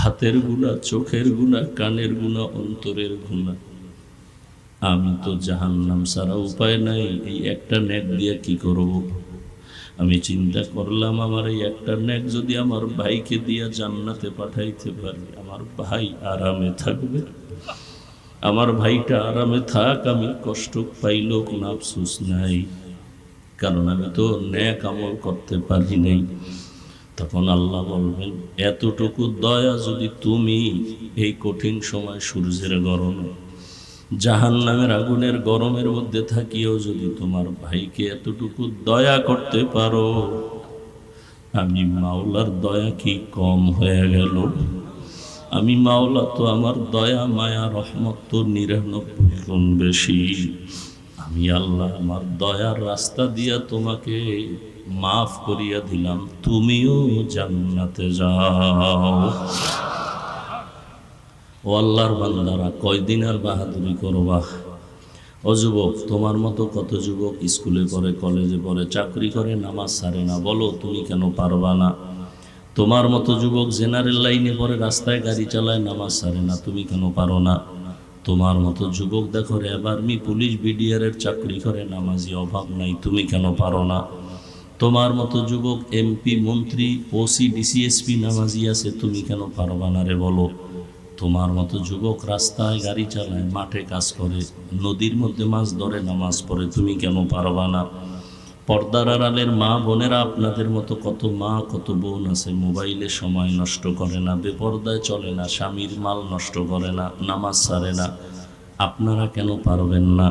হাতের গুনাহ, চোখের গুনাহ, কানের গুনাহ, অন্তরের গুনাহ। আমি তো জাহান্নাম ছাড়া উপায় নাই, এই একটা নেক দিয়ে কি করব? আমি চিন্তা করলাম, আমার এই একটা নেক যদি আমার ভাইকে দিয়া জান্নাতে পাঠাইতে পারি, আমার ভাই আরামে থাকবে। আমার ভাইটা আরামে থাক, আমি কষ্ট পাইলেও কোনো আফসোস নাই, কারণ আমি তো নেক আমল করতে পারি নাই। তখন আল্লাহ বলবেন, এতটুকু দয়া যদি তুমি এই কঠিন সময় সূর্যের গরমে, জাহান্নামের আগুনের গরমের মধ্যে থাকিও যদি তোমার ভাইকে এতটুকু দয়া করতে পারো, আমি মাওলার দয়া কি কম হয়ে গেল? আমি মাওলা তো আমার দয়া মায়া রহমত তো 99 গুণ বেশি। আমি আল্লাহ আমার দয়ার রাস্তা দিয়া তোমাকে মাফ করিয়া দিলাম, তুমিও জান্নাতে যাও। ও আল্লাহর বান্দারা, কয়দিন আর বাহাদুরি করবা? ও যুবক, তোমার মতো কত যুবক স্কুলে পড়ে, কলেজে পড়ে, চাকরি করে, নামাজ ছাড়ে না। বলো তুমি কেন পারবা না? তোমার মতো যুবক জেনারেল লাইনে পড়ে, রাস্তায় গাড়ি চালায়, নামাজ ছাড়ে না। তুমি কেন পারো না? তোমার মতো যুবক দেখো র্যাব, আর্মি, পুলিশ, বিডিআরের চাকরি করে, নামাজি অভাব নাই। তুমি কেন পারো না? তোমার মতো যুবক এমপি, মন্ত্রী, ওসি, ডিসিএসপি নামাজি আছে। তুমি কেন পারবা না রে বলো? তোমার মতো যুবক রাস্তায় গাড়ি চালায়, মাঠে কাজ করে, নদীর মধ্যে মাছ ধরে, নামাজ পড়ে। তুমি কেন পারবা না? পর্দার আড়ালের মা বোনেরা, আপনাদের মতো কত মা, কত বোন আছে, মোবাইলে সময় নষ্ট করে না, বেপর্দায় চলে না, স্বামীর মাল নষ্ট করে না, নামাজ ছাড়ে না। আপনারা কেন পারবেন না?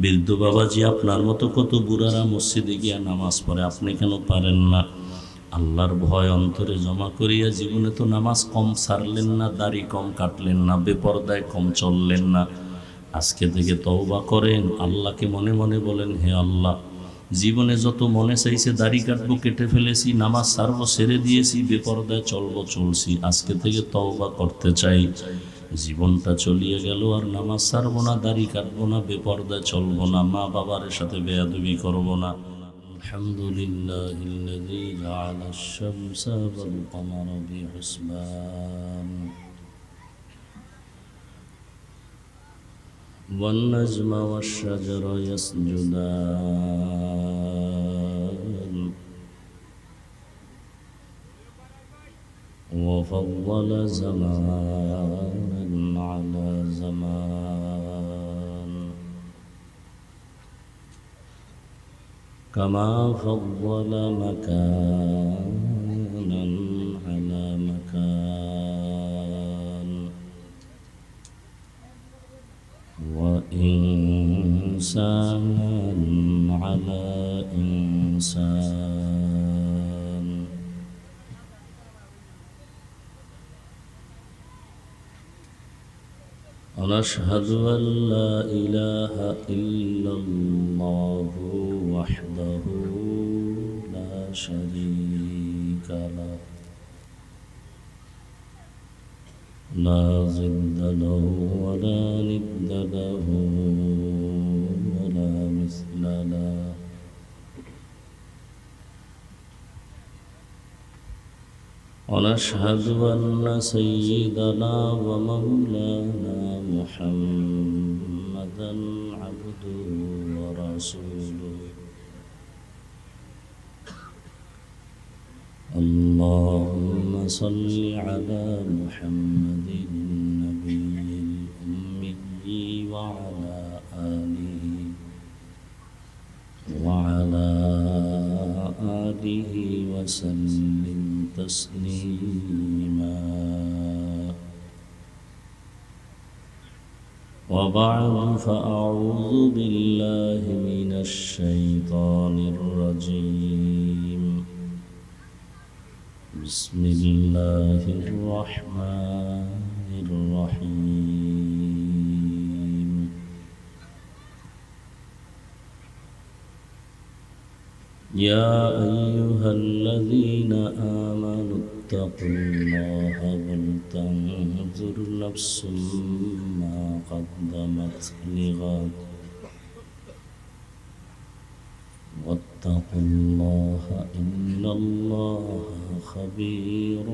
বৃদ্ধ বাবাজি, আপনার মতো কত বুড়ারা মসজিদে গিয়া নামাজ পড়ে, আপনি কেন পারেন না? আল্লাহর ভয় অন্তরে জমা করিয়া জীবনে তো নামাজ কম ছাড়লেন না, দাড়ি কম কাটলেন না, বেপর্দায় কম চললেন না। আজকে থেকে তওবা করেন, আল্লাহকে মনে মনে বলেন, হে আল্লাহ, জীবনে যত মনে চাইছে দাড়ি কাটবো কেটে ফেলেছি, নামাজ ছাড়বো ছেড়ে দিয়েছি, বেপর্দায় চলবো চলছি। আজকে থেকে তওবা করতে চাই, জীবনটা চলিয়ে গেল, আর নামাজ ছাড়বো না, দাড়ি কাটবো না, বেপর্দায় চলবো না, মা বাবার সাথে বেয়াদবি করবো না। আলহামদুলিল্লাহিল্লাযী জাআলাশ শামসা ওয়াল কমারা বিহুসবান والنجم والشجر يسجدان وفضل زمانا على زمان كما فضل مكانا على مكان وإنسانا على إنسان ونشهد أن لا إله إلا الله وحده لا شريك له لا ضد له ولا ند له ولا مثل له ونشهد أن سيدنا ومولانا محمدا عبده ورسوله اللهم صل على محمد النبي الأمي وعلى آله وسلم تسليما وبعد فأعوذ بالله من الشيطان الرجيم بسم الله الرحمن الرحيم يا أيها الذين آمنوا اتقوا الله ولتنظر نفس ما قدمت لغد واتقوا الله إن الله خبير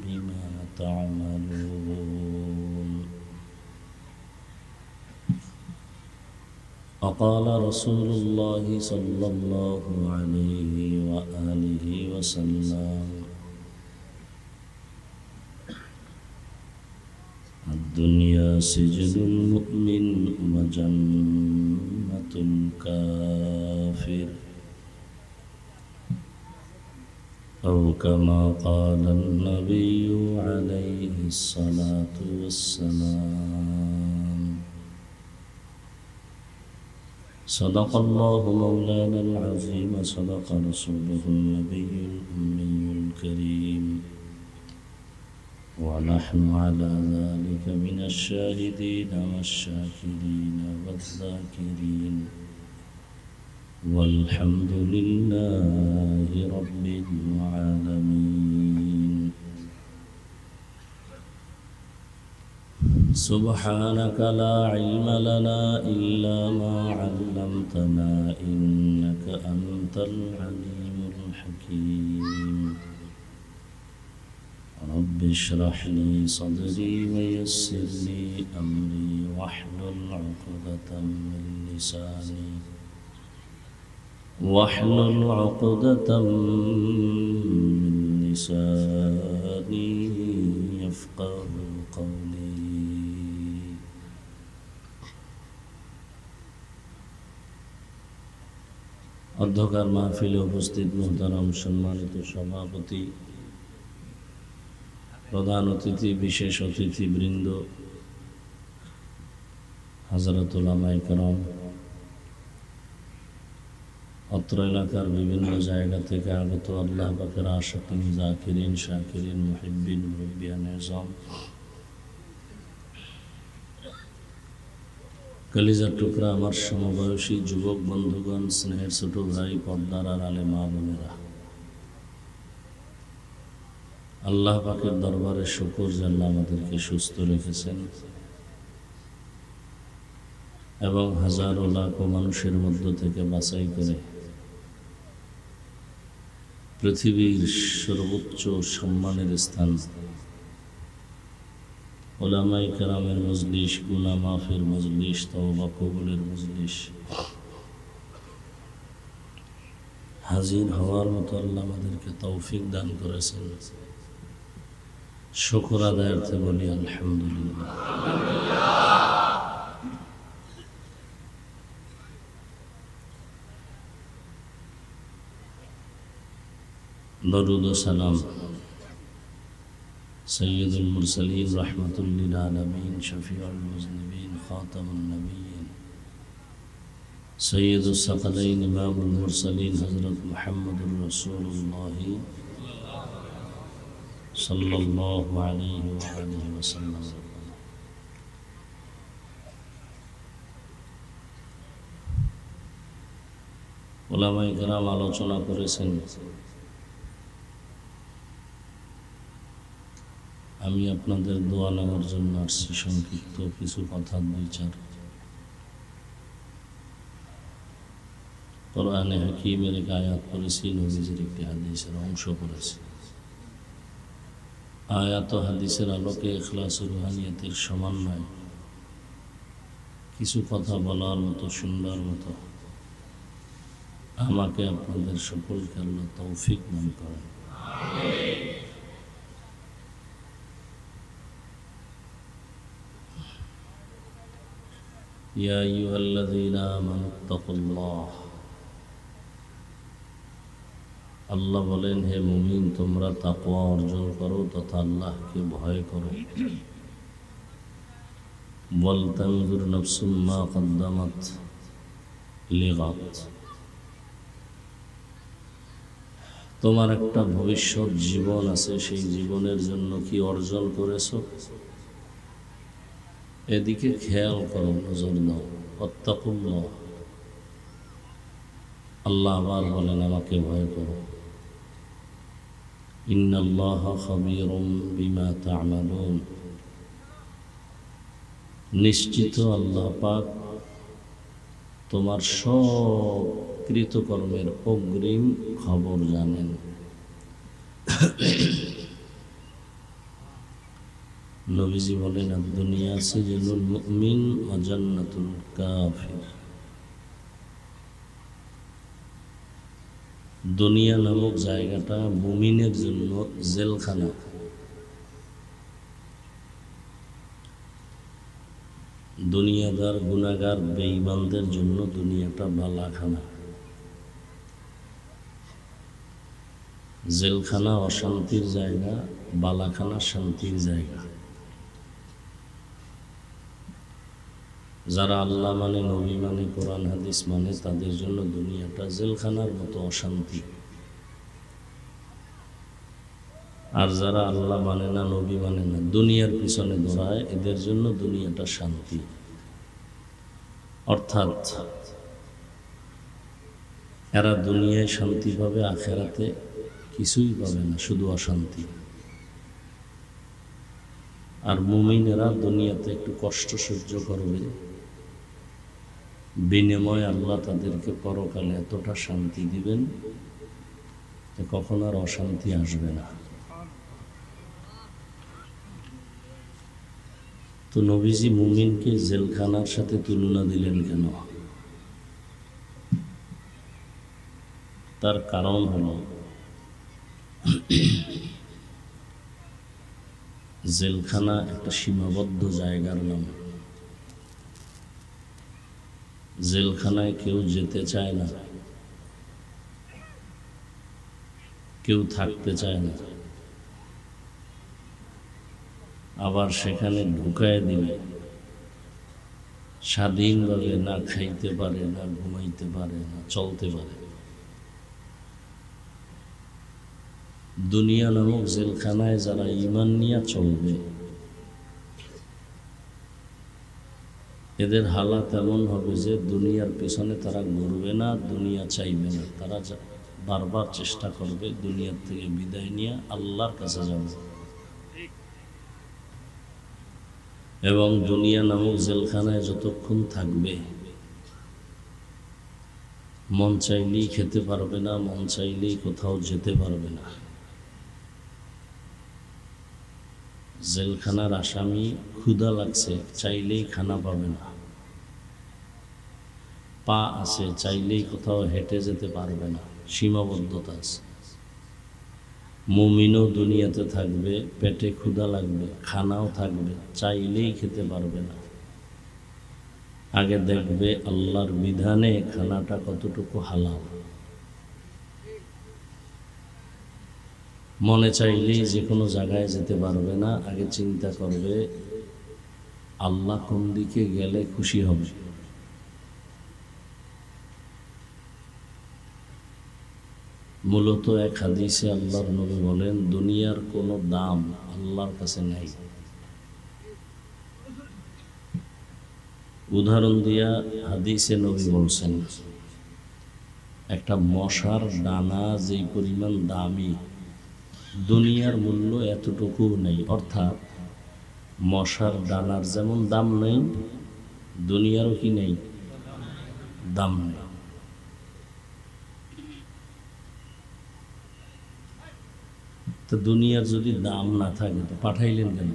بما تعملون وقال رسول الله صلى الله عليه وآله وسلم الدنيا سجن المؤمن وجنة الكافر أو كما قال النبي عليه الصلاة والسلام صدق الله مولانا العظيم صدق رسوله النبي الأمي الكريم ونحن على ذلك من الشاهدين والشاكرين والذاكرين والحمد لله رب العالمين سبحانك لا علم لنا إلا ما علمتنا إنك أنت العليم الحكيم رب اشرح لي صدري ويسر لي أمري واحلل عقدة من لساني يفقه قولي অধ্যকার মাহফিলে উপস্থিত মুহতারাম সম্মানিত সভাপতি, প্রধান অতিথি, বিশেষ অতিথিবৃন্দ, হযরত উলামায়ে কেরাম, অত্র এলাকার বিভিন্ন জায়গা থেকে আগত আল্লাহ পাকের আশিকিন, জাকিরিন, শাকিরিন, মুহিব্বিন, মুরব্বিয়ান এযাম, কলিজার টুকরা আমার সমবয়সী যুবক বন্ধুগণ, স্নেহের ছোট ভাই, পর্দার আড়ালে মা বোনেরা, আল্লাহ পাকের দরবারে শুকর যে আল্লাহ আমাদেরকে সুস্থ রেখেছেন এবং হাজারো লাখো মানুষের মধ্য থেকে বাছাই করে পৃথিবীর সর্বোচ্চ সম্মানের স্থান উলামায়ে কেরামের মজলিস, গুনাহ মাফের মজলিস, তওবা কবুলের মজলিস হাজির হওয়ার মতো আল্লাহ আমাদেরকে তৌফিক দান করেছেন। শুকর আদায়ার্থে বলি আলহামদুলিল্লাহ। দরুদ ও সালাম সৈয়দুল মুরসালিন রাহমাতুল লিল আলামিন, শফিউল মুজনিবিন, খাতামুন নবিয়্যিন, সৈয়দুস সাকালাইন, ইমামুল মুরসালিন হযরত মুহাম্মদুর রাসূলুল্লাহ সাল্লাল্লাহু আলাইহি ওয়া আলিহি ওয়াসাল্লাম। উলামায়ে কেরাম আলোচনা করেছেন, আমি আপনাদের দোয়া নেওয়ার জন্য আসছি। সংক্ষিপ্ত কিছু কথা, দুই চার। কোরআনে হাকীমের এক আয়াত পড়েছি, নবীজির একটি হাদিসের অংশ পড়েছি। আয়াত ও হাদিসের আলোকে ইখলাস ও রুহানিয়তের সমন্বয় কিছু কথা বলার মতো, শুনবার মতো আমাকে আপনাদের সকলকে আল্লাহ তৌফিক দান করেন। ইয়া আইয়ুহাল্লাযীনা আমানুত্তাকুল্লাহ, আল্লাহ বলেন, হে মুমিন, তোমরা তাকওয়া অর্জন করো তথা আল্লাহকে ভয় করো। ওয়ালতানজুর নাফসুম মা কদ্দামাত লিগাদ, তোমার একটা ভবিষ্যৎ জীবন আছে, সেই জীবনের জন্য কি অর্জন করেছো এদিকে খেয়াল করো, নজর দাও। ওয়াত্তাকুল্লাহ, আল্লাহ আবার বলেন আমাকে ভয় করো। ইন্নাল্লাহা খাবীরুম বিমা তা'মালুন, নিশ্চিত আল্লাহ পাক তোমার সব কৃতকর্মের অগ্রিম খবর জানেন। নবীজি বলেন দুনিয়া সিজনুল মুমিন ওয়া জান্নাতুল কাফির। দুনিয়া নামক জায়গাটা মুমিনের জন্য জেলখানা, দুনিয়াদার গুনাহগার বেঈমানদের জন্য দুনিয়াটা বালাখানা। জেলখানা অশান্তির জায়গা, বালাখানা শান্তির জায়গা। যারা আল্লাহ মানে, নবী মানে, কোরআন হাদিস মানে, তাদের জন্য দুনিয়াটা জেলখানার মতো অশান্তি। আর যারা আল্লাহ মানে না, নবী মানে না, দুনিয়ার পিছনে দৌড়ায়, এদের জন্য দুনিয়াটা শান্তি। অর্থাৎ এরা দুনিয়ায় শান্তি পাবে, আখেরাতে কিছুই পাবে না, শুধু অশান্তি। আর মুমিনেরা দুনিয়াতে একটু কষ্ট সহ্য করবে, বিনিময়ে আল্লাহ তাদেরকে পরকালে এতটা শান্তি দিবেন যে কখন আর অশান্তি আসবে না। তো নবীজি মুমিনকে জেলখানার সাথে তুলনা দিলেন কেন? তার কারণ হল জেলখানা একটা সীমাবদ্ধ জায়গার নাম। জেলখানায় কেউ যেতে চায় না, কেউ থাকতে চায় না। আবার সেখানে ঢুকায় দিলে স্বাধীনভাবে না খাইতে পারে, না ঘুমাইতে পারে, না চলতে পারে। দুনিয়া নামক জেলখানায় যারা ঈমান নিয়ে চলবে, এদের হালাত এমন হবে যে দুনিয়ার পিছনে তারা ঘুরবে না, দুনিয়া চাইবে না। তারা বারবার চেষ্টা করবে দুনিয়ার থেকে বিদায় নিয়ে আল্লাহর কাছে যাবে। এবং দুনিয়া নামক জেলখানায় যতক্ষণ থাকবে, মন চাইলেই খেতে পারবে না, মন চাইলেই কোথাও যেতে পারবে না। জেলখানার আসামি ক্ষুধা লাগছে, চাইলেই খানা পাবে না। পা আছে, চাইলেই কোথাও হেঁটে যেতে পারবে না, সীমাবদ্ধতা আছে। মুমিনও দুনিয়াতে থাকবে, পেটে ক্ষুধা লাগবে, খানাও থাকবে, চাইলেই খেতে পারবে না। আগে দেখবে আল্লাহর বিধানে খানাটা কতটুকু হালাল। মনে চাইলেই যে কোনো জায়গায় যেতে পারবে না, আগে চিন্তা করবে আল্লাহ কোন দিকে গেলে খুশি হবে। মূলত এক হাদিসে আল্লাহর নবী বলেন দুনিয়ার কোনো দাম আল্লাহর কাছে নাই। উদাহরণ দিয়া হাদিসে নবী বলছেন একটা মশার ডানা যেই পরিমাণ দামি, দুনিয়ার মূল্য এতটুকু নেই। অর্থাৎ মশার ডানার যেমন দাম নেই, দুনিয়ারও কি নেই, দাম নেই। তো দুনিয়ার যদি দাম না থাকে তো পাঠাইলেন কেন?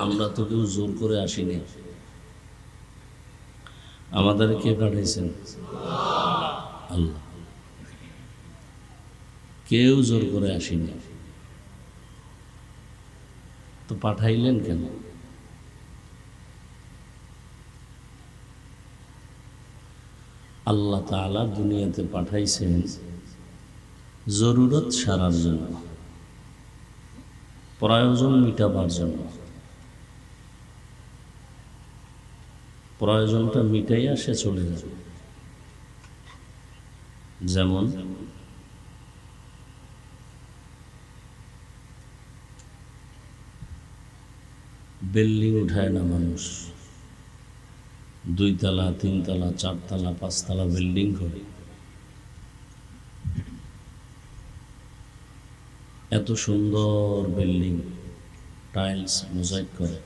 আমরা তো কেউ জোর করে আসিনি। আমাদের কে পাঠাইছেন? আল্লাহ। কেউ জোর করে আসিনি, তো পাঠাইলেন কেন? আল্লাহ তাআলা দুনিয়াতে পাঠাইছেন জরুরত সারার জন্য, প্রয়োজন মিটাবার জন্য। প্রয়োজনটা মিটাইয়া সে চলে যাবে। যেমন বিল্ডিং উঠায় না মানুষ, 2 তলা 3 তলা 4 তলা 5 তলা বিল্ডিং করে। এত সুন্দর বিল্ডিং, টাইলস মোজাইক করে,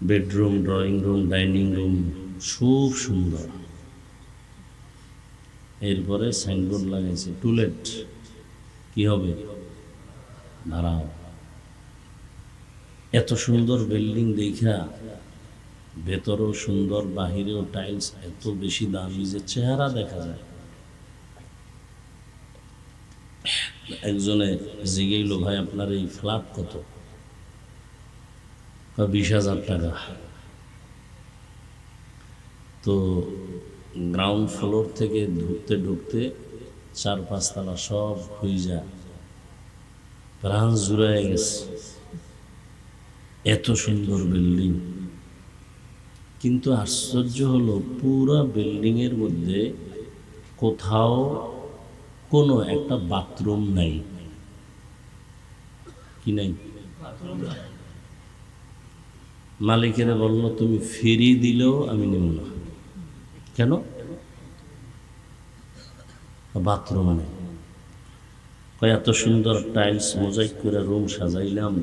bedroom, drawing room, dining room খুব সুন্দর। এরপরে সাইনবোর্ড লাগাইছে টুলেট, কি হবে? দাঁড়াও, এত সুন্দর বিল্ডিং দেখা, ভেতরেও সুন্দর, বাহিরেও টাইলস, এত বেশি দামি যে চেহারা দেখা যায়। একজনে জিজ্ঞেইল, ভাই আপনার এই ফ্ল্যাট কত? 20,000 টাকা। তো গ্রাউন্ড ফ্লোর থেকে ঢুকতে ঢুকতে 4-5 তলা সব হয়ে যায়, প্রাণ জুড়ায় গেছে, এত সুন্দর বিল্ডিং। কিন্তু আশ্চর্য হলো, পুরা বিল্ডিং এর মধ্যে কোথাও কোনো একটা বাথরুম নাই। কি নাই? মালিকেরা বলল, তুমি ফ্রি দিলেও আমি নেব না। কেন? বাথরুম নেই। এত সুন্দর টাইলস মোজাইক করে রুম সাজাইলাম,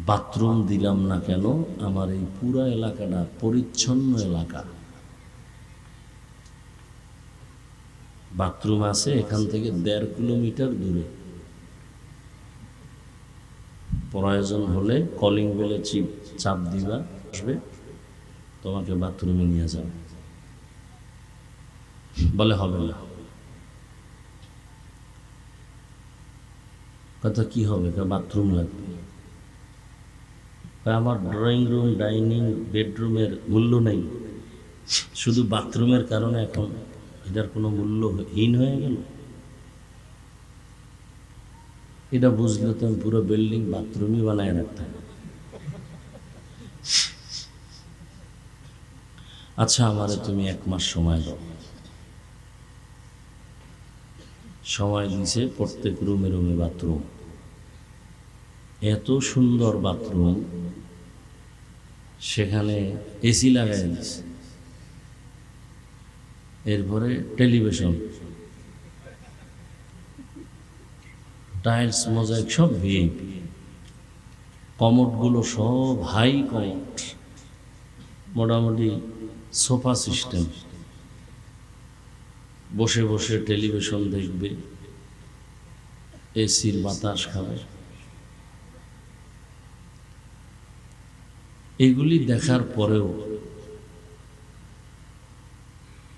বাথরুম দিলাম না কেন? আমার এই পুরা এলাকাটা পরিচ্ছন্ন এলাকা, বাথরুম আছে এখান থেকে 1.5 কিলোমিটার দূরে। প্রয়োজন হলে কলিং বেলে চাপ দিবা, আসবে, তোমাকে বাথরুমে নিয়ে যাবে। বলে হবে না। কথা কি হবে? বাথরুম লাগবে। আমার ড্রয়িং রুম, ডাইনিং, বেডরুমের মূল্য নেই, শুধু বাথরুমের কারণে এখন এটার কোনো মূল্যহীন হয়ে গেল। এটা বুঝলে তো আমি পুরো বিল্ডিং বাথরুমই বানায় রাখতাম। আচ্ছা, আমারে তুমি 1 মাস সময় দাও। সময় দিছে, প্রত্যেক রুমে রুমে বাথরুম, এত সুন্দর বাথরুম, সেখানে এসি লাগাই দিছে, এরপরে টেলিভিশন, টাইলস, মোজাইক সব ভিআইপি, কমোডগুলো সব হাই কমোড, মোটামুটি সোফা সিস্টেম, বসে বসে টেলিভিশন দেখবে, এসির বাতাস খাবে। এগুলি দেখার পরেও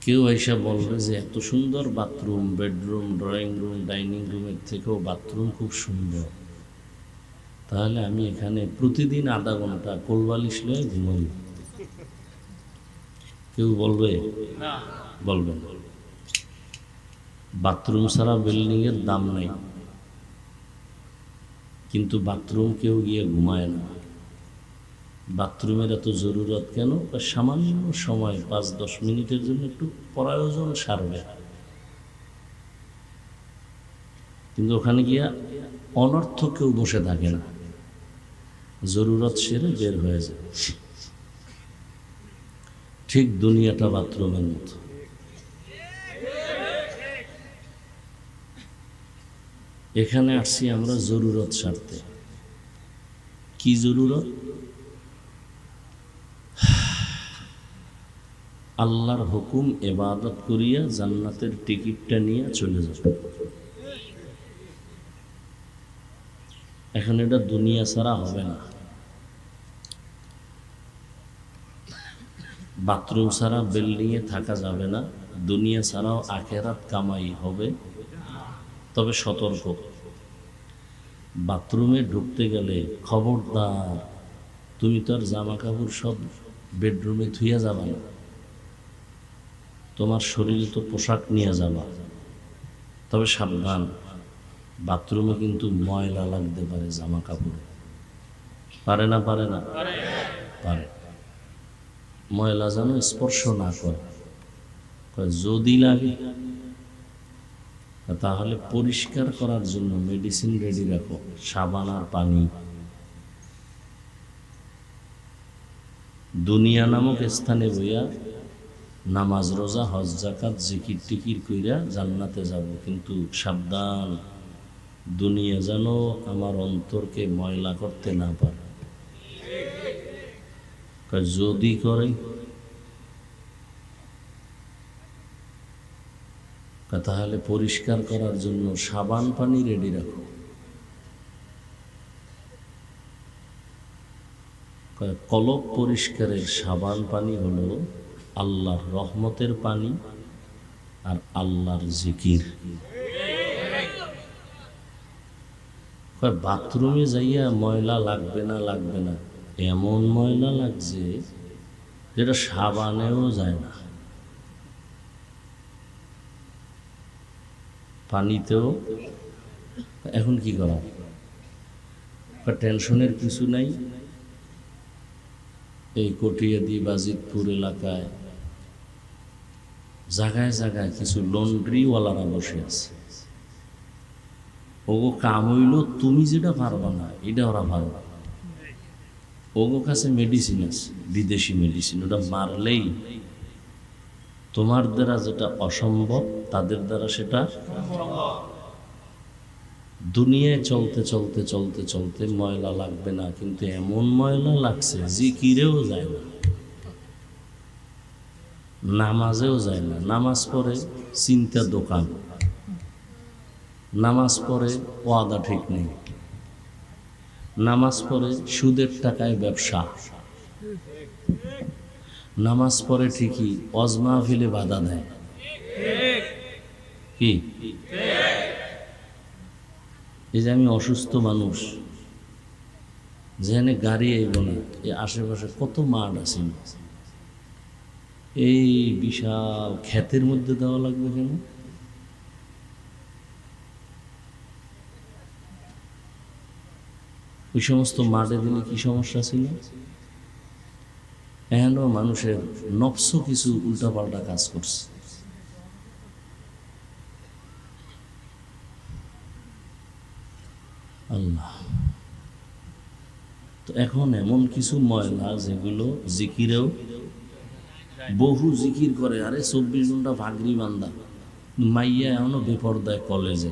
কেউ এসে বলবে যে এত সুন্দর bathroom, bedroom, drawing room, dining রুমের থেকেও বাথরুম খুব সুন্দর, তাহলে আমি এখানে প্রতিদিন আধা ঘন্টা কোলবালিশ লয়ে ঘুমাই। কেউ বলবে? বলবে না। বাথরুম ছাড়া বিল্ডিং এর দাম নাই, কিন্তু বাথরুম কেউ গিয়ে ঘুমায় না। বাথরুমের এত জরুরত কেন? সামান্য সময় 5-10 মিনিটের জন্য একটু প্রয়োজন সারবে, কিন্তু ওখানে গিয়া অনর্থক কেউ বসে থাকে না, জরুরত সেরে বের হয়ে যায়। ঠিক দুনিয়াটা বাথরুমের মতো। এখানে আসছি আমরা জরুরত সারতে। কি জরুরত? আল্লাহর হুকুম ইবাদত করিয়া জান্নাতের টিকিটটা নিয়ে চলে যাবে। এখন এটা দুনিয়া ছাড়া হবে না, বাথরুম ছাড়া বিল্ডিংয়ে থাকা যাবে না, দুনিয়া ছাড়াও আখেরাত কামাই হবে। তবে সতর্ক, বাথরুমে ঢুকতে গেলে খবরদার, তুমি তো আর জামা কাপড় সব বেডরুমে ধুইয়া যাবা না, তোমার শরীরে তো পোশাক নিয়ে যাবা। তবে সাবধান, বাথরুমে কিন্তু ময়লা লাগতে পারে জামা কাপড়ে। পারে না? পারে না? পারে। ময়লা যেন স্পর্শ না করে। যদি লাগে তাহলে পরিষ্কার করার জন্য মেডিসিন রেডি রাখো, সাবান আর পানি। দুনিয়া নামক স্থানে বইয়া নামাজ, রোজা, হজ, যাকাত, জিকির টিকির কইরা জান্নাতে যাব, কিন্তু সাবধান, দুনিয়া যেন আমার অন্তরকে ময়লা করতে না পারে। যদি করে তাহলে পরিষ্কার করার জন্য সাবান পানি রেডি রাখো। কলব পরিষ্কারের সাবান পানি হলো আল্লাহর রহমতের পানি আর আল্লাহর জিকির। বাথরুমে যাইয়া ময়লা লাগবে না, লাগবে না, এমন ময়লা লাগছে যেটা সাবানেও যায় না, পানিতেও। এখন কি করা? টেনশনের কিছু নাই। এই কটিয়াদি বাজিতপুর এলাকায় জায়গায় জায়গায় কিছু লন্ড্রিওয়ালারা বসে আছে। ওগো কাম হইল তুমি যেটা পারবা না এটা ওরা পারবা। ওগো কাছে মেডিসিন আছে, বিদেশি মেডিসিন, ওটা মারলেই তোমার দ্বারা যেটা অসম্ভব তাদের দ্বারা সেটা। দুনিয়ায় চলতে চলতে চলতে চলতে ময়লা লাগবে না, কিন্তু এমন ময়লা লাগছে জিকিরেও যায় না, নামাজেও যায় না। নামাজ পড়ে চিন্তা দোকান, নামাজ পড়ে ওয়াদা ঠিক নেই, নামাজ পড়ে সুদের টাকায় ব্যবসা, নামাজ পড়ে ঠিকই ওয়াজ মাহফিলে বাধা দেয়। কি এই যে আমি অসুস্থ মানুষ, যেখানে গাড়ি আইব না, এই আশেপাশে কত মাঠ আছে, এই বিশাল ক্ষেতের মধ্যে দেওয়া লাগবে কেন? ওই সমস্ত মাঠে দিলে কি সমস্যা ছিল? এখনো মানুষের নফস কিছু উল্টাপাল্টা কাজ করছে। আল্লাহ, তো এখন এমন কিছু ময়লা যেগুলো জিকিরেও, বহু জিকির করে, আরে 24 ঘন্টা ভাগরি বান্দা, মাইয়া এখনো বেপরদায় কলেজে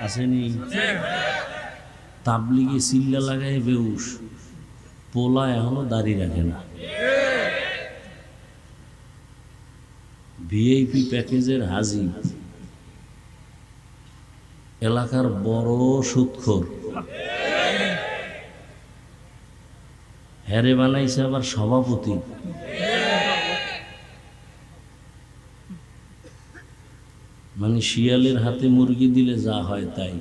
আসেনি, তাবলিগে চিল্লা লাগায় বেউস, পোলা এখনো দাঁড়িয়ে রাখে না, ভিআইপি প্যাকেজের হাজি, এলাকার বড় সুদখোর, হ্যারে বানাইছে আবার সভাপতি। মানে শিয়ালের হাতে মুরগি দিলে যা হয় তাই।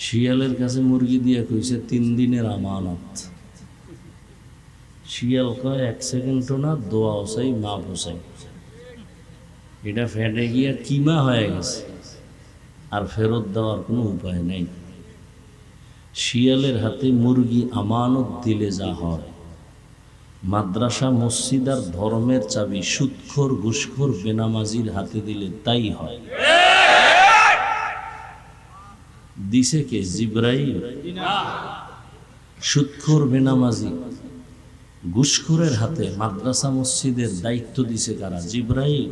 শিয়ালের কাছে মুরগি দিয়ে কইছে 3 দিনের আমানত। শিয়াল কয় 1 সেকেন্ডও না, দোয়া চাই, মাপ চাই। এটা ফেটে গিয়া কিমা হয়ে গেছে, আর ফেরত দেওয়ার কোনো উপায় নেই। শিয়ালের হাতে মুরগি আমানত দিলে যা হয়, মাদ্রাসা মসজিদ আর ধর্মের চাবি সুদখোর ঘুষখোর বেনামাজির হাতে দিলে তাই হয়। দিছে কে? জিব্রাইল? সুদখোর বেনামাজি ঘুষখোরের হাতে মাদ্রাসা মসজিদের দায়িত্ব দিছে কারা? জিব্রাইল?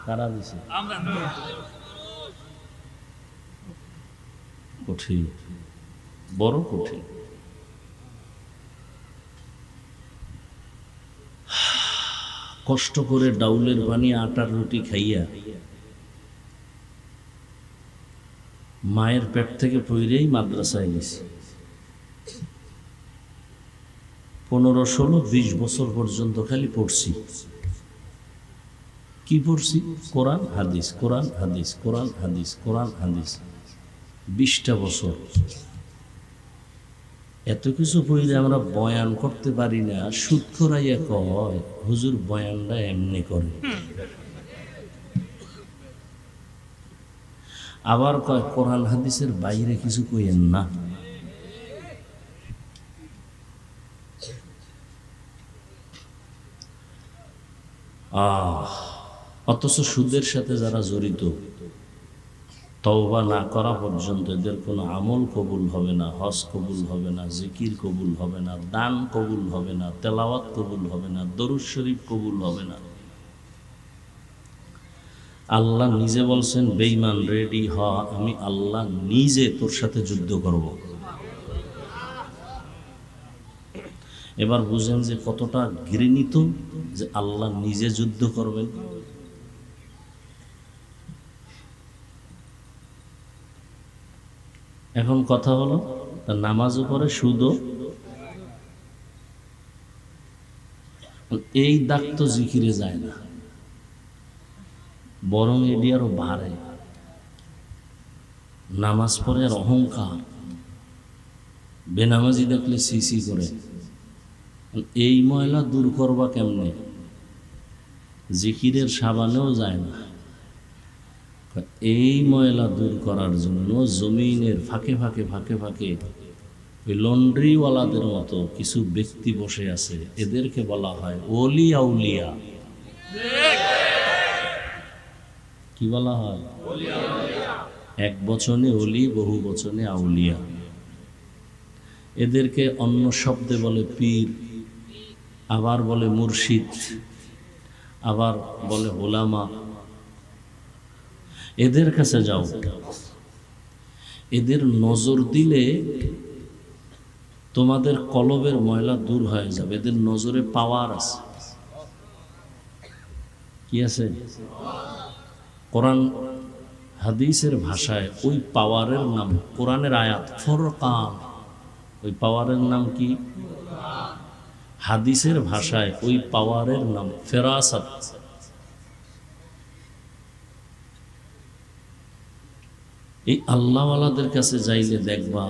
কারা দিছে? কঠিন, বড় কঠিন। কষ্ট করে ডাউলের পানি আটার রুটি খাইয়া মায়ের পেট থেকে পইরেই মাদ্রাসায় গেছি। 15, 16, 20 বছর পর্যন্ত খালি পড়ছি। কি পড়ছি? কোরআন হাদিস, কোরআন হাদিস, কোরআন হাদিস, কোরআন হাদিস। 20টা বছর এত কিছু পড়লে আমরা বয়ান করতে পারি না। সুদ করাইয়া কয় হুজুর বয়ানটা এমনি করে, আবার কয় কোরআন হাদিসের বাইরে কিছু কইেন না। অথচ সুদের সাথে যারা জড়িত, তওবা না করা পর্যন্ত এদের কোনো আমল কবুল হবে না, হজ কবুল হবে না, জিকির কবুল হবে না, দান কবুল হবে না, তেলাওয়াত কবুল হবে না, দরুদ শরীফ কবুল হবে না। আল্লাহ নিজে বলছেন, বেঈমান রেডি হ, আমি আল্লাহ নিজে তোর সাথে যুদ্ধ করব। এবার বুঝেন যে কতটা ঘৃণিত যে আল্লাহ নিজে যুদ্ধ করবেন? এখন কথা হলো, নামাজও পড়ে, সুদও। এই দাগ তো জিকিরে যায় না, বরং এটি আরো বাড়ে। নামাজ পড়ে আর অহংকার, বেনামাজি দেখলে সিসি করে। এই ময়লা দূর করবা কেমনে? জিকিরের সাবানেও যায় না। এই ময়লা দূর করার জন্য জমিনের ফাঁকে ফাঁকে ফাঁকে ফাঁকে ওই লন্ড্রিওয়ালাদের মতো কিছু ব্যক্তি বসে আছে, এদেরকে বলা হয় ওলি আউলিয়া। কি বলা হয়? এক বচনে ওলি, বহু বচনে আউলিয়া। এদেরকে অন্য শব্দে বলে পীর, আবার বলে মুর্শিদ, আবার বলে ওলামা। এদের কাছে যাও, এদের নজর দিলে তোমাদের কলবের ময়লা দূর হয়ে যাবে। এদের নজরে পাওয়ার আছে। কি আছে? কোরআন হাদিসের ভাষায় ওই পাওয়ারের নাম, কোরআনের আয়াত ফুরকান, ওই পাওয়ারের নাম কি? হাদিসের ভাষায় ওই পাওয়ারের নাম ফেরাসাত। এই আল্লাহওয়ালাদের কাছে যাইলে দেখবা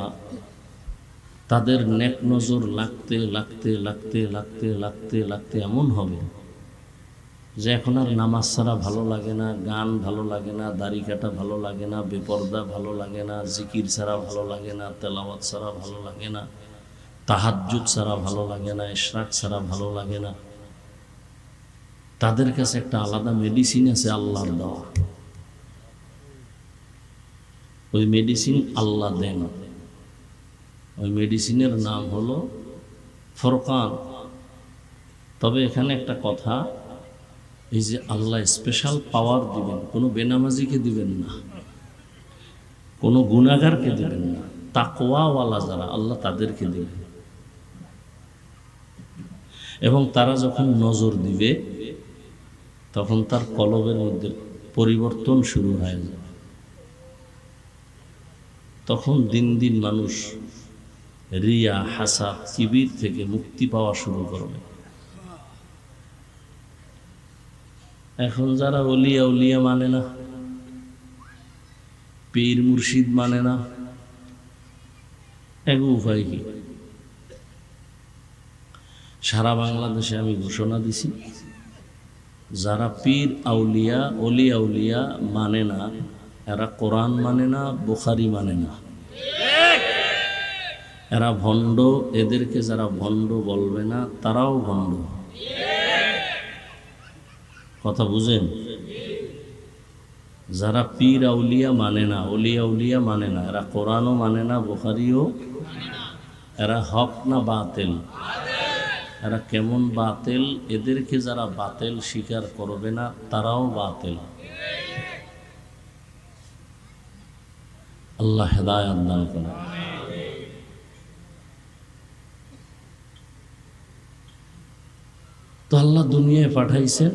তাদের নেক নজর লাগতে লাগতে লাগতে লাগতে লাগতে লাগতে এমন হবে যে এখন আর নামাজ ছাড়া ভালো লাগে না, গান ভালো লাগে না, দাড়ি কাটা ভালো লাগে না, বেপর্দা ভালো লাগে না, জিকির ছাড়া ভালো লাগে না, তেলাওয়াত ছাড়া ভালো লাগে না, তাহাজ্জুদ ছাড়া ভালো লাগে না, ইশরাক ছাড়া ভালো লাগে না। তাদের কাছে একটা আলাদা মেডিসিন আছে আল্লাহর দেওয়া। ওই মেডিসিন আল্লাহ দেন। ওই মেডিসিনের নাম হলো ফুরকান। তবে এখানে একটা কথা, এই যে আল্লাহ স্পেশাল পাওয়ার দিবেন, কোনো বেনামাজিকে দিবেন না, কোনো গুনাহগারকে দিবেন না, তাকওয়াওয়ালা যারা আল্লাহ তাদেরকে দিবেন। এবং তারা যখন নজর দিবে তখন তার কলবের মধ্যে পরিবর্তন শুরু হয়ে যাবে। তখন দিন দিন মানুষ রিয়া, হাসাদ, কিবির থেকে মুক্তি পাওয়া শুরু করবে। এখন যারা ওলিয়া উলিয়া মানে না, পীর মুর্শিদ মানে না, এক উপায় কি? সারা বাংলাদেশে আমি ঘোষণা দিছি, যারা পীর আউলিয়া, অলি আউলিয়া মানে না, এরা কোরআন মানে না, বুখারী মানে না, এরা ভণ্ড। এদেরকে যারা ভণ্ড বলবে না, তারাও ভণ্ড। কথা বুঝেন? যারা পীর আউলিয়া মানে না, অলি আউলিয়া মানে না, এরা কোরআনও মানে না, বুখারীও, এরা হক না বাতিল? এরা কেমন বাতিল? এদেরকে যারা বাতিল স্বীকার করবে না, তারাও বাতিল। আল্লাহ হেদায়েত দান করেন। তো আল্লাহ দুনিয়ায় পাঠাইছেন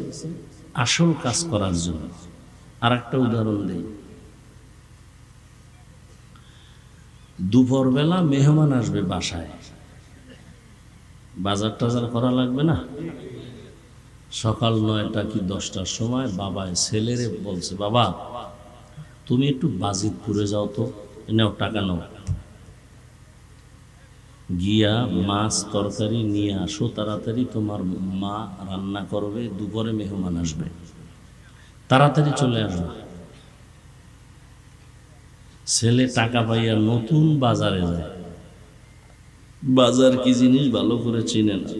আসল কাজ করার জন্য। আর একটা উদাহরণ দেই, দুপুরবেলা মেহমান আসবে বাসায়, বাজার টাজার করা লাগবে না? সকাল 9টা কি 10টার সময় বাবায় ছেলেরে বলছে, বাবা তুমি একটু বাজিতপুরে যাও তো, নাও টাকা নাও, গিয়া মাছ তরকারি নিয়ে আসো তাড়াতাড়ি, তোমার মা রান্না করবে, দুপুরে মেহমান আসবে, তাড়াতাড়ি চলে আসবে। ছেলে টাকা পাইয়া নতুন বাজারে যায়, বাজার কি জিনিস ভালো করে চিনে না।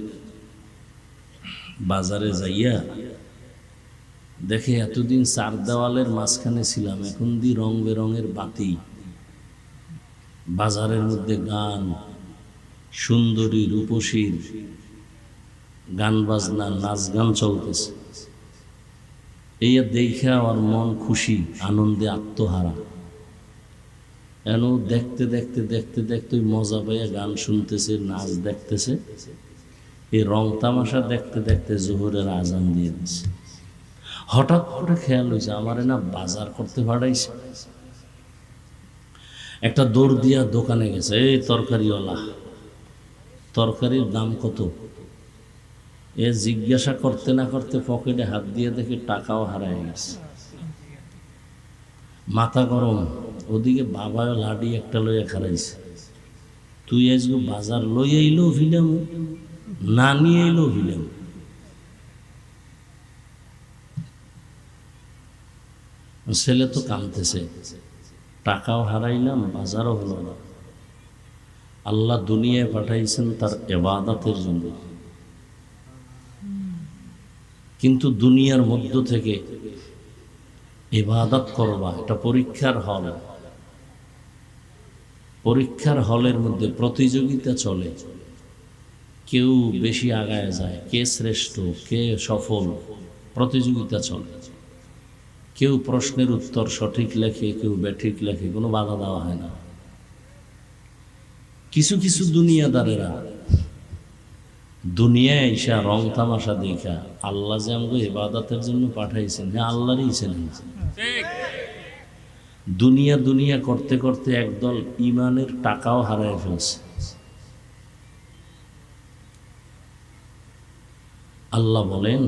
বাজারে যাইয়া দেখে এতদিন চার দেওয়ালের মাঝখানে ছিলাম, এখন দি রং বেরঙের বাতি, বাজারের মধ্যে গান, সুন্দরী রূপসীর গান বাজনা, নাচ গান চলতেছে। এই দেখা আমার মন খুশি, আনন্দে আত্মহারা। এন দেখতে দেখতে দেখতে দেখতে মজা পাইয়া গান শুনতেছে, নাচ দেখতেছে। এই রং তামাশা দেখতে দেখতে জোহরের আজান দিয়ে দিছে। হঠাৎ করে খেয়াল হয়েছে আমারে না বাজার করতে পাঠাইছে। একটা দৌড় দিয়া দোকানে গেছে, এই তরকারিওয়ালা, তরকারির দাম কত? এ জিজ্ঞাসা করতে না করতে পকেটে হাত দিয়ে দেখে টাকাও হারায় গেছে। মাথা গরম, ওদিকে বাবাও লাডি একটা লইয়া খারাইছে। তুই আজকে বাজার লই আইলো ভিলাম, না নিয়ে এলো ভিলাম। ছেলে তো কাঁদতেছে, টাকাও হারাইলাম, বাজারও হলো না। আল্লাহ দুনিয়ায় পাঠাইছেন তার ইবাদতের জন্য, কিন্তু দুনিয়ার মধ্য থেকে ইবাদত করবা, এটা পরীক্ষার হল। পরীক্ষার হলের মধ্যে প্রতিযোগিতা চলে, কেউ বেশি আগায় যায়, কে শ্রেষ্ঠ, কে সফল, প্রতিযোগিতা চলে। কেউ প্রশ্নের উত্তর সঠিক লেখে, কেউ ব্যাঠিক লেখে, কোনো বাধা দেওয়া হয় না। কিছু কিছু দুনিয়াদারেরা দুনিয়ায় এসা রং তামাশা দেখা আল্লাহ যে আমাকে ইবাদতের জন্য পাঠাইছেন, হ্যাঁ আল্লাহরই ছিলেন। দুনিয়া দুনিয়া করতে করতে একদল ইমানের টাকাও হারায় ফেলছে। আল্লাহ বলেন,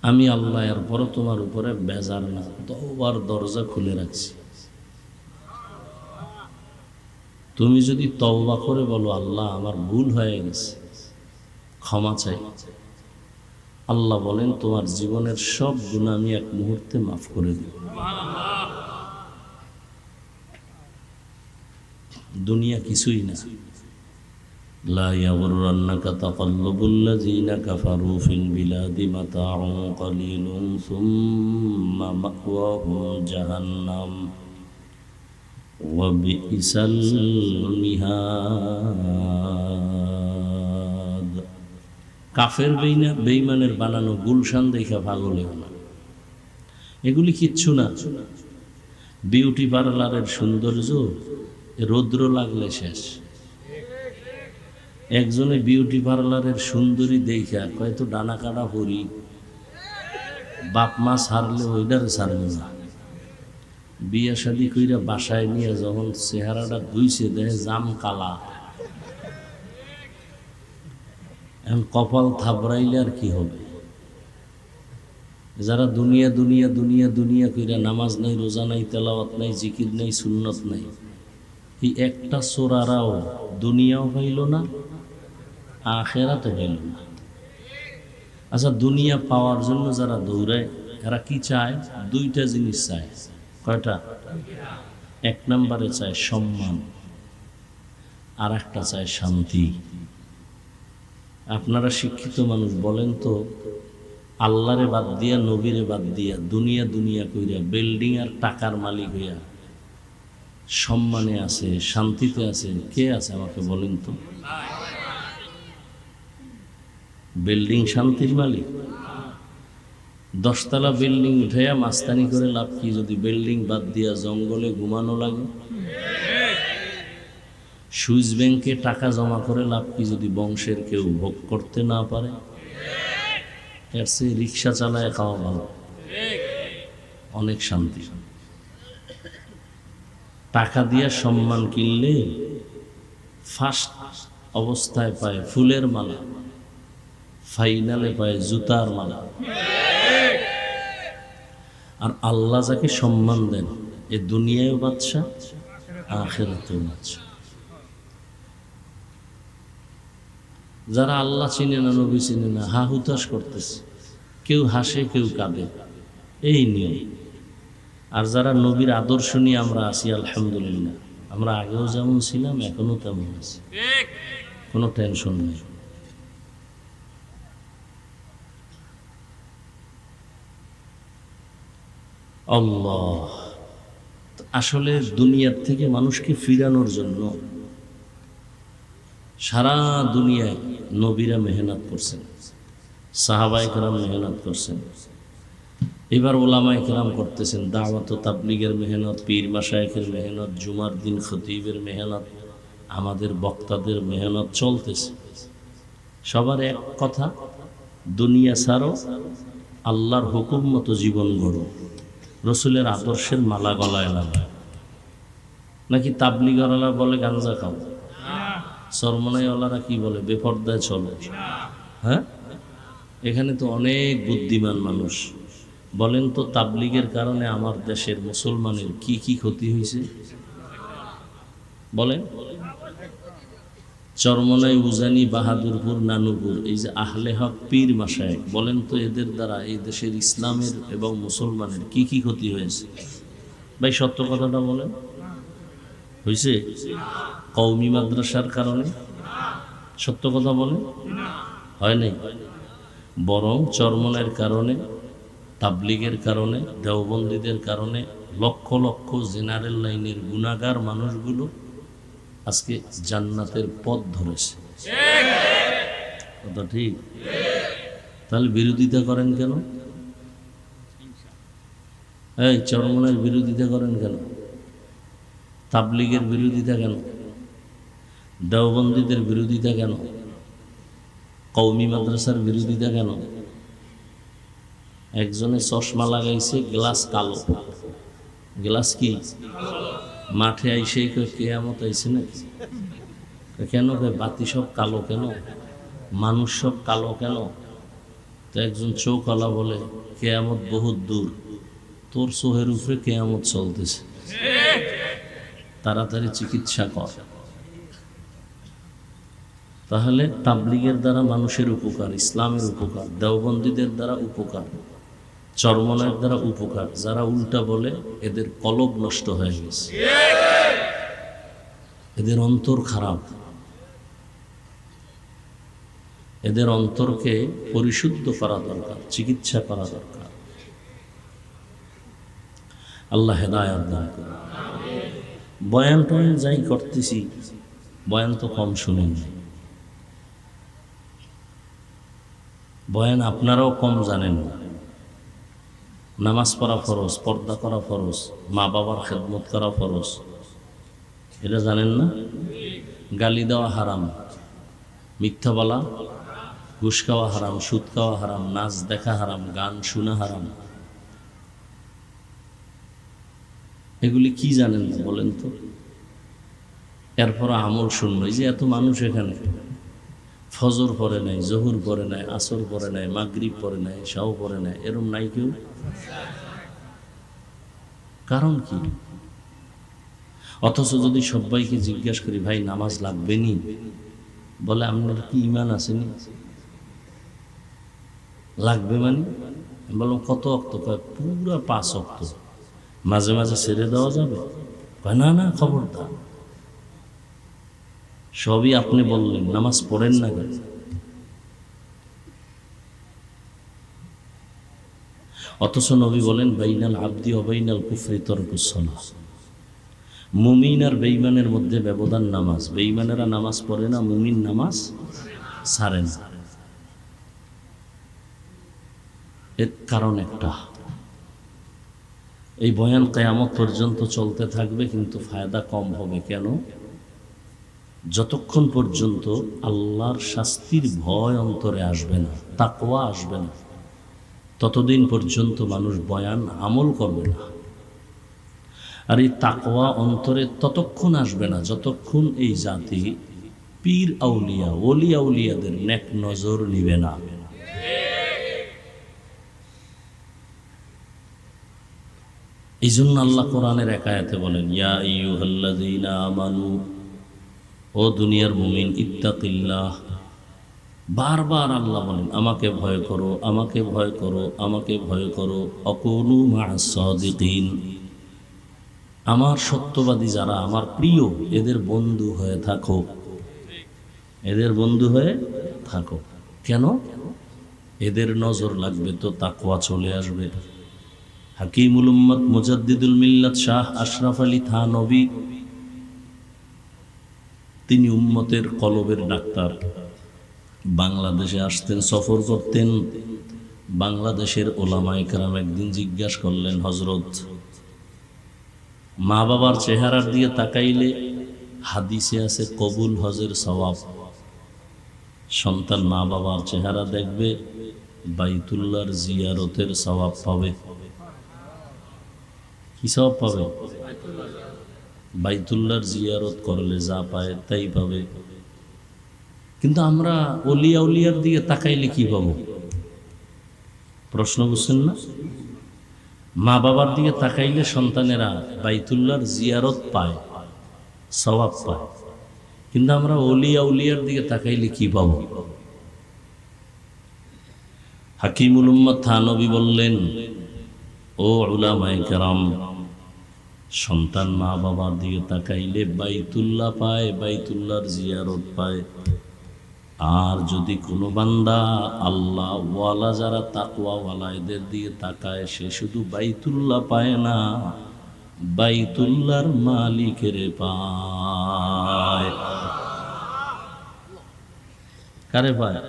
আমি আল্লাহ এরপরও তোমার উপরে বেজার না, তওবার দরজা খুলে রাখছি। তুমি যদি তওবা করে বলো আল্লাহ আমার ভুল হয়ে গেছে, ক্ষমা চাই, আল্লাহ বলেন তোমার জীবনের সব গুনাহ আমি এক মুহূর্তে মাফ করে দেব। দুনিয়া কিছুই না। লা ইয়াগুররান্নাকা তাকাল্লুবুল্লাযীনা কাফারু ফিল বিলাদি মাতাউন কালিলুন সুম্মা মাওয়াহুম জাহান্নাম ওয়া বিইসাল মিহাদ। কাফের বেঈমানের বানানো গুলশান দেখা পাগল হও না, এগুলি কিচ্ছু না। বিউটি পার্লারের সৌন্দর্য রৌদ্র লাগলে শেষ। একজনে বিউটি পার্লারের সুন্দরী দেখা কয় তো ডানা কাটা পরি, বাপ মা ছাড়লে ওইটার ছাড়বে না। বিয়া শাদি কইরা বাসায় নিয়ে যখন চেহারাটা ধুইছে দেখে জাম কালা। এখন কপাল থাবড়াইলে আর কি হবে? যারা দুনিয়া দুনিয়া দুনিয়া দুনিয়া কইরা নামাজ নাই, রোজা নাই, তেলাওয়াত নাই, জিকির নাই, সুন্নত নাই, এই একটা চোরারাও দুনিয়াও পাইল না, আখেরাতও পাইল না। আচ্ছা, দুনিয়া পাওয়ার জন্য যারা দৌড়ায় এরা কি চায়? দুইটা জিনিস চায়। কয়টা? এক নম্বরে চায় সম্মান, আর একটা চায় শান্তি। আপনারা শিক্ষিত মানুষ, বলেন তো, আল্লাহরে বাদ দিয়া, নবীরে বাদ দিয়া, দুনিয়া দুনিয়া কইরা বিল্ডিং আর টাকার মালিক হইয়া সম্মানে আছে, শান্তিতে আছে, কে আছে আমাকে বলেন তো? বিল্ডিং শান্তির মালিক? 10 তলা বিল্ডিং উঠাইয়া মাস্তানি করে লাভ কি যদি বিল্ডিং বাদ দিয়া জঙ্গলে ঘুমানো লাগে? সুইস ব্যাংকে টাকা জমা করে লাভ কি যদি বংশের কেউ ভোগ করতে না পারে? এর চেয়ে রিক্সা চালায় খাওয়া ভালো, অনেক শান্তি। টাকা দিয়া সম্মান কিনলে ফার্স্ট অবস্থায় পায় ফুলের মালা, ফাইনালে পায় জুতার মালা। আর আল্লাহ যাকে সম্মান দেন, এ দুনিয়ায় বাদশা, আখিরাতেও বাদশা। যারা আল্লাহ চিনে না, নবী চিনে না, হা হুতাশ করতেছে, কেউ হাসে কেউ কাঁদে, এই নিয়ম। আর যারা নবীর আদর্শ নিয়ে আমরা আছি, আলহামদুলিল্লাহ, আমরা আগেও যেমন ছিলাম এখনো তেমন আছি, কোনো টেনশন নেই। আল্লাহ আসলে দুনিয়ার থেকে মানুষকে ফিরানোর জন্য সারা দুনিয়ায় নবীরা মেহনত করছেন, সাহাবায়ে কেরাম মেহনত করছেন, এবার ওলামায়ে কেরাম করতেছেন, দাওয়াত ও তাবলীগের মেহনত, পীর মাশায়েখের মেহনত, জুমার দিন খতিবের মেহনত, আমাদের বক্তাদের মেহনত চলতেছে। সবার এক কথা, দুনিয়া ছাড়ো, আল্লাহর হুকুম মতো জীবন গড়ো, রসুলের আদর্শের মালা গলায় লাগা। নাকি তাবলিগওয়ালারা বলে গাঞ্জা খাও, সরমনাইওয়ালারা কি বলে বেপর্দায় চলো। হ্যাঁ, এখানে তো অনেক বুদ্ধিমান মানুষ। বলেন তো, তাবলিগের কারণে আমার দেশের মুসলমানের কি কি ক্ষতি হয়েছে বলেন? চরমনাই, উজানি, বাহাদুরপুর, নানুপুর, এই যে আহলে হক পীর মাশায়েখ, বলেন তো এদের দ্বারা এই দেশের ইসলামের এবং মুসলমানের কি কি ক্ষতি হয়েছে? ভাই সত্য কথাটা বলেন। হয়েছে? কওমি মাদ্রাসার কারণে? সত্য কথা বলেন, হয় নাই? বরং চরমনাইয়ের কারণে, তাবলিগের কারণে, দেওবন্দীদের কারণে লক্ষ লক্ষ জেনারেল লাইনের গুনাহগার মানুষগুলো আজকে জান্নাতের পথ ধরেছে। কথা ঠিক? তাহলে বিরোধিতা করেন কেন? এই চরমনাইয়ের বিরোধিতা করেন কেন? তাবলিগের বিরোধিতা কেন? দেওবন্দীদের বিরোধিতা কেন? কওমি মাদ্রাসার বিরোধিতা কেন? একজনে চশমা লাগাইছে, গ্লাস কালো। গ্লাস কি? মাঠে আইসে কেয়ামত আইছে নাকি? কেন বাতি সব কালো কেন? মানুষ সব কালো কেন? তো একজন চৌকলা বলে কেয়ামত বহুত দূর, তোর চোহের উপরে কেয়ামত চলতেছে, তাড়াতাড়ি চিকিৎসা কর। তাহলে তাবলিগের দ্বারা মানুষের উপকার, ইসলামের উপকার, দেওবন্দীদের দ্বারা উপকার, চরমনাইয়ের দ্বারা উপকার। যারা উল্টা বলে এদের কলব নষ্ট হয়ে গেছে, এদের অন্তর খারাপ। এদের অন্তরকে পরিশুদ্ধ করা দরকার, চিকিৎসা করা দরকার। আল্লাহ হেদায়েত দান করুন। বয়ান টয়ান যাই করতেছি, বয়ান তো কম শুনেন, বয়ান আপনারাও কম জানেন না। নামাজ পড়া ফরজ, পর্দা করা ফরজ, মা বাবার খেদমত করা ফরজ, এটা জানেন না? গালি দেওয়া হারাম, মিথ্যা বলা, ঘুষ খাওয়া হারাম, সুদ খাওয়া হারাম, নাচ দেখা হারাম, গান শোনা হারাম। এগুলি কি জানেন না বলেন তো? এরপর আমল শূন্য। এই যে এত মানুষ এখানে ফজর পড়ে নাই, জহুর পড়ে নাই, আসর পড়ে নাই, মাগরিব পড়ে নাই, শাও পড়ে নাই, এরম নাই কেউ? কারণ কি? অথচ যদি সবাইকে জিজ্ঞাসা করি, ভাই নামাজ লাগবে নি, বলে আপনার কি ইমান আসেনি? লাগবে মানে বললাম কত অক্ত? কয় পুরা 5 অক্ত। মাঝে মাঝে ছেড়ে দেওয়া যাবে? কয় না না, খবরদার। সবই আপনি বললেন, নামাজ পড়েন না কেন? অথচ নবী বলেন, বাইনাল আবদি ও বাইনাল কুফরি তরকুস সালাহ। মুমিন আর বেঈমানের মধ্যে ব্যবধান নামাজ। বেঈমানেরা নামাজ পড়ে না, মুমিন নামাজ ছাড়ে না। এর কারণ একটা, এই বয়ান কিয়ামত পর্যন্ত চলতে থাকবে, কিন্তু ফায়দা কম হবে। কেন? যতক্ষণ পর্যন্ত আল্লাহর শাস্তির ভয় অন্তরে আসবে না, তাকওয়া আসবে না, ততদিন পর্যন্ত মানুষ বয়ান আমল করবে না। আর এই তাকওয়া অন্তরে ততক্ষণ আসবে না যতক্ষণ এই জাতি পীর আউলিয়া, ওলি আউলিয়াদের নেক নজর নিবে না। এই জন্য আল্লাহ কোরআনের এক আয়াতে বলেন, ইয়া আইয়ুহাল্লাযীনা আমানু, ও দুনিয়ার মুমিন, ইত্তাকিল্লাহ। বারবার আল্লাহ বলেন, আমাকে ভয় করো, আমাকে ভয় করো, আমাকে ভয় করো। অকুনু মা'আস সাদিকিন, আমার সত্যবাদী যারা, আমার প্রিয়, এদের বন্ধু হয়ে থাকো, এদের বন্ধু হয়ে থাকো। কেন? এদের নজর লাগবে তো তাকওয়া চলে আসবে। হাকিমুল উম্মত মুজাদ্দিদুল মিল্লাত শাহ আশরাফ আলী থানভী, তিনি উম্মতের কলবের ডাক্তার। বাংলাদেশে আসতেন, সফর করতেন। বাংলাদেশের ওলামায়ে কেরাম একদিন জিজ্ঞাসা করলেন, হজরত, মা বাবার চেহারার দিয়ে তাকাইলে হাদিসে আছে কবুল হজের সওয়াব। সন্তান মা বাবার চেহারা দেখবে, বাইতুল্লাহর জিয়ারতের সওয়াব পাবে। কি সওয়াব পাবে? বাইতুল্লাহর জিয়ারত করলে যা পায় তাই পাবে। কিন্তু আমরা অলিয়া উলিয়ার দিকে তাকাইলে কি পাবো? প্রশ্ন বুঝছেন না? মা বাবার দিকে তাকাইলে সন্তানেরা বাইতুল্লাহর জিয়ারত পায়, সওয়াব পায়। কিন্তু আমরা অলিয়া উলিয়ার দিকে তাকাইলে কি পাবো? হাকিমুল উম্মাত থানবী বললেন, ও উলামায়ে কেরাম, সন্তান মা বাবার দিকে তাকাইলে বাইতুল্লাহ পায়, বাইতুল্লাহর জিয়ারত পায়। আর যদি কোনো বান্দা আল্লাহ ওয়ালা, যারা তাকওয়া ওয়ালা, এদের দিকে তাকায়, সে শুধু বাইতুল্লাহ পায় না, বাইতুল্লাহর মালিকের পায়। কারে পায়?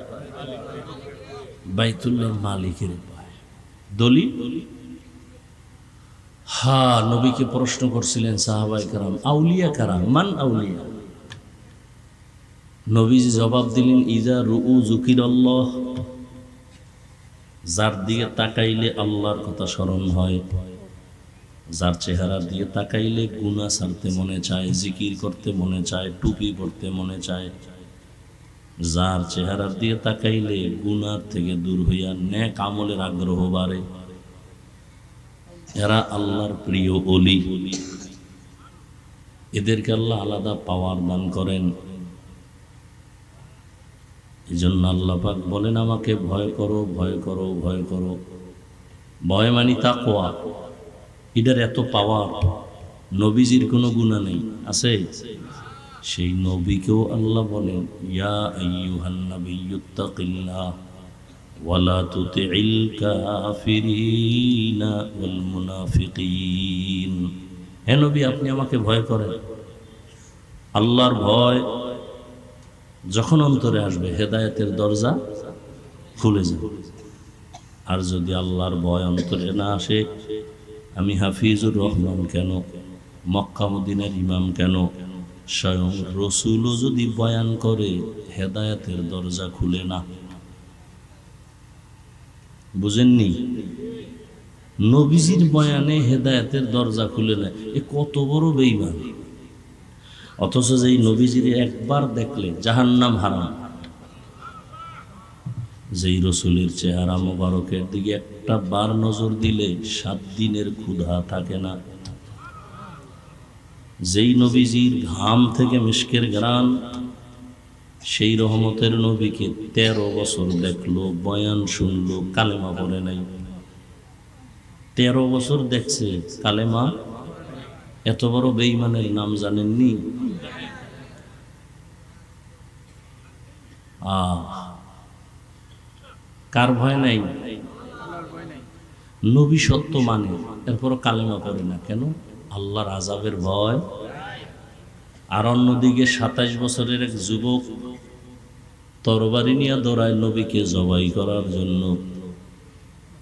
বাইতুল্লাহর মালিকের পায়। দলিল? হ্যাঁ, নবীকে প্রশ্ন করছিলেন সাহাবায়ে কেরাম, আউলিয়া কারা? মান আউলিয়া? নবীজি জবাব দিলেন, ইজা রুউ যুকিরাল্লাহ, যার দিকে তাকাইলে আল্লাহর কথা স্মরণ হয়, যার চেহারা দিয়ে তাকাইলে গুনাহ ছাড়তে মনে চায়, জিকির করতে মনে চায়, টুপি পরতে মনে চায়, যার চেহারা দিয়ে তাকাইলে গুনার থেকে দূর হইয়া নেক আমলের আগ্রহ বাড়ে, এরা আল্লাহর প্রিয় ওলি। এদেরকে আল্লাহ আলাদা পাওয়ার দান করেন। এই জন্য আল্লাহ পাক বলেন, আমাকে ভয় করো, ভয় করো, ভয় করো। ভয় মানি তাকওয়া। এটার এত পাওয়ার। নবীজির কোনো গুনাহ নেই, আছে? সেই নবীকেও আল্লাহ বলেন, ইয়া আইয়ুহান নাবিয়্যুত্তাকিল্লাহ ওয়ালা তুতিইল কাফিরিনা ওয়াল মুনাফিকিন। হে নবী, আপনি আমাকে ভয় করেন। আল্লাহর ভয় যখন অন্তরে আসবে, হেদায়েতের দরজা খুলে যাবে। আর যদি আল্লাহর ভয় অন্তরে না আসে, আমি হাফিজুর রহমান কেন, মক্কা মদিনার ইমাম কেন, স্বয়ং রসুলও যদি বয়ান করে, হেদায়েতের দরজা খুলে না। বুঝেননি? নবীজির বয়ানে হেদায়েতের দরজা খুলে না, এ কত বড় বেঈমান। অথচ যেই নবীজির একবার দেখলে জাহান্নাম হারাম, যেই রসুলের চেহারা মোবারকের দিকে একটা বার নজর দিলে 7 দিনের ক্ষুধা থাকে না, যেই নবীজির ঘাম থেকে মিশকের ঘ্রাণ, সেই রহমতের নবীকে 13 বছর দেখলো, বয়ান শুনলো, কালেমা পড়ে নাই। 13 বছর দেখছে, কালেমা। এত বড় বেঈমানের নাম জানেননি? কার ভয় নাই? নবী সত্য মানে, এরপর কালেমা পড়ে না কেন? আল্লাহর আযাবের ভয়। আর অন্যদিকে 27 বছরের এক যুবক তরবারি নিয়ে দৌড়ায় নবীকে জবাই করার জন্য।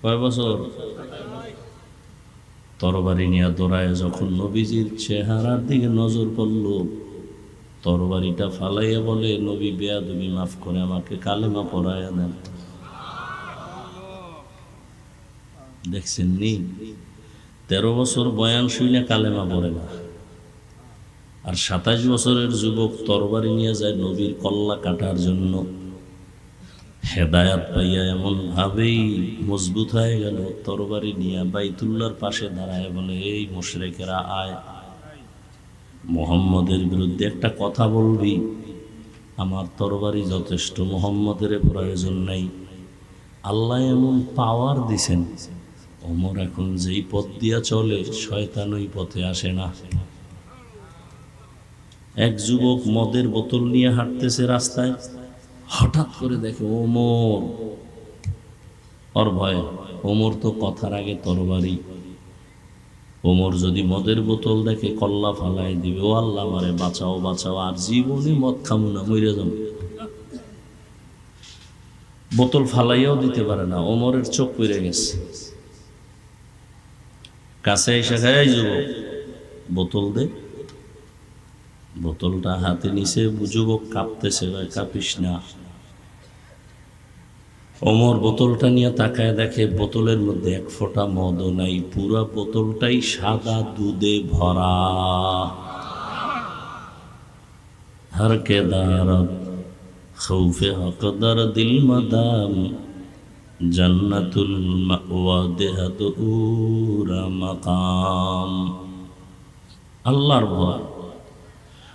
কয় বছর? তরবারি নিয়ে দৌড়ায় যখন নবীজির চেহারার দিকে নজর পড়ল, তরবারিটা ফালাইয়া বলে, নবী বেয়াদবি মাফ করে, আমাকে কালেমা পড়াইয়া দেন। দেখছেন নি? 13 বছর বয়ান শুনে কালেমা পড়ে না। আর 27 বছরের যুবক তরবারি নিয়ে যায় নবীর কল্লা কাটার জন্য। হেদায়াত পাইয়া এমন ভাবেই মজবুত হয়ে গেল, তরবারি নিয়ে বাইতুল্লাহর পাশে দাঁড়ায় বলে, এই মুশরিকেরা আয়, মুহাম্মদের বিরুদ্ধে একটা কথা বলবি? আমার তরবারি যথেষ্ট, মুহাম্মদের প্রয়োজন নাই। আল্লাহ এমন পাওয়ার দিছেন, ওমর এখন যেই পথ দিয়া চলে, শয়তান ওই পথে আসে না। এক যুবক মদের বোতল নিয়ে হাঁটতেছে রাস্তায়, হঠাৎ করে দেখে ওমর। ওর ভয়, ওমর তো কথার আগে তরবারি। ওমর যদি মদের বোতল দেখে কল্লা ফালাই দিবে, ও আল্লাহ আমারে বাঁচাও, বাঁচাও, আর জীবনে মদ খামু না, মরে যাব। বোতল ফালাইয়াও দিতে পারে না, ওমরের চোখ পড়ে গেছে। কাছে এসে খায়, যুবক বোতল দে। বোতলটা হাতে নিছে, যুবক কাঁপতেছে, কাঁপিস না। ওমর বোতলটা নিয়ে তাকায় দেখে বোতলের মধ্যে এক ফোঁটা মদও নাই, পুরা বোতলটাই সাদা দুধে ভরা। हर के दारत खौफे हकदर दिल मदाम जन्नतुल मावा देहदूरा मकाम। আল্লাহর ভয়।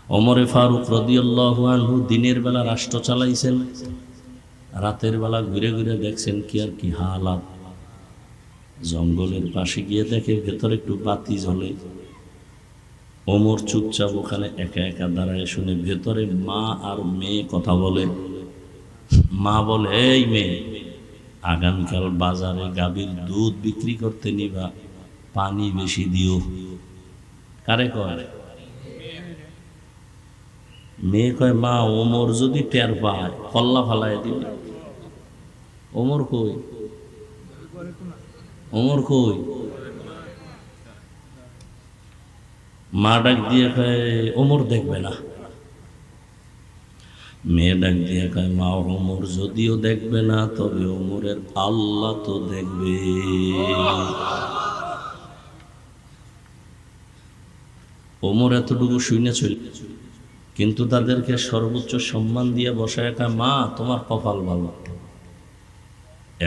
ওমরে ফারুক রাদিয়াল্লাহু আনহু দিনের বেলা রাষ্ট্র চালাইছেন, রাতের বেলা ঘুরে ঘুরে দেখছেন কি আর কি হালাত। জঙ্গলের পাশে গিয়ে দেখে ভেতরে একটু বাতি জ্বলে। ওমর চুপচাপ ওখানে একা একা দাঁড়ায় শুনে ভেতরে মা আর মেয়ে কথা বলে। মা বলে, এই মেয়ে, আগামীকাল বাজারে গাভীর দুধ বিক্রি করতে নিবা, পানি বেশি দিও। কারে কয়? মেয়ে কয়, মা ওমর যদি টের পায় কল্লা ফালায় দিবে। ওমর কই? ওমর কই? মা ডাক দিয়ে কয়, ওমর দেখবে না। মেয়ে ডাক দিয়ে কয়, মা ওমর যদিও দেখবে না, তবে ওমরের আল্লাহ তো দেখবে। ওমর এতটুকু শুনে চলে, কিন্তু তাদেরকে সর্বোচ্চ সম্মান দিয়ে বসায় কয়, মা তোমার কপাল ভালো,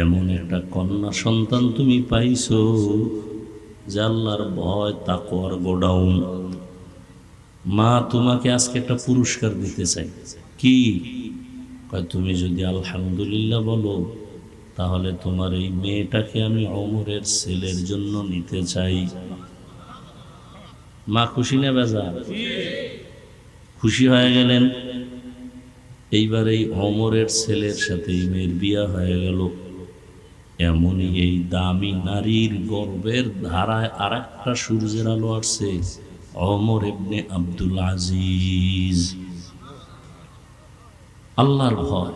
এমন একটা কন্যা সন্তান তুমি পাইছো যে আল্লাহর ভয় তাকওয়ার গোডাউন। মা তোমাকে আজকে একটা পুরস্কার দিতে চাই। কি? কয়, তুমি যদি আলহামদুলিল্লাহ বলো তাহলে তোমার এই মেয়েটাকে আমি ওমরের ছেলের জন্য নিতে চাই। মা খুশি না বেজার? খুশি হয়ে গেলেন। এইবার এই ওমরের ছেলের সাথে এই মেয়ের বিয়া হয়ে গেল। এমনই এই দামি নারীর গর্বের ধারায় আর একটা সূর্যের আলো আসছে, ওমর ইবনে আব্দুল আজিজ। আল্লাহর ভয়।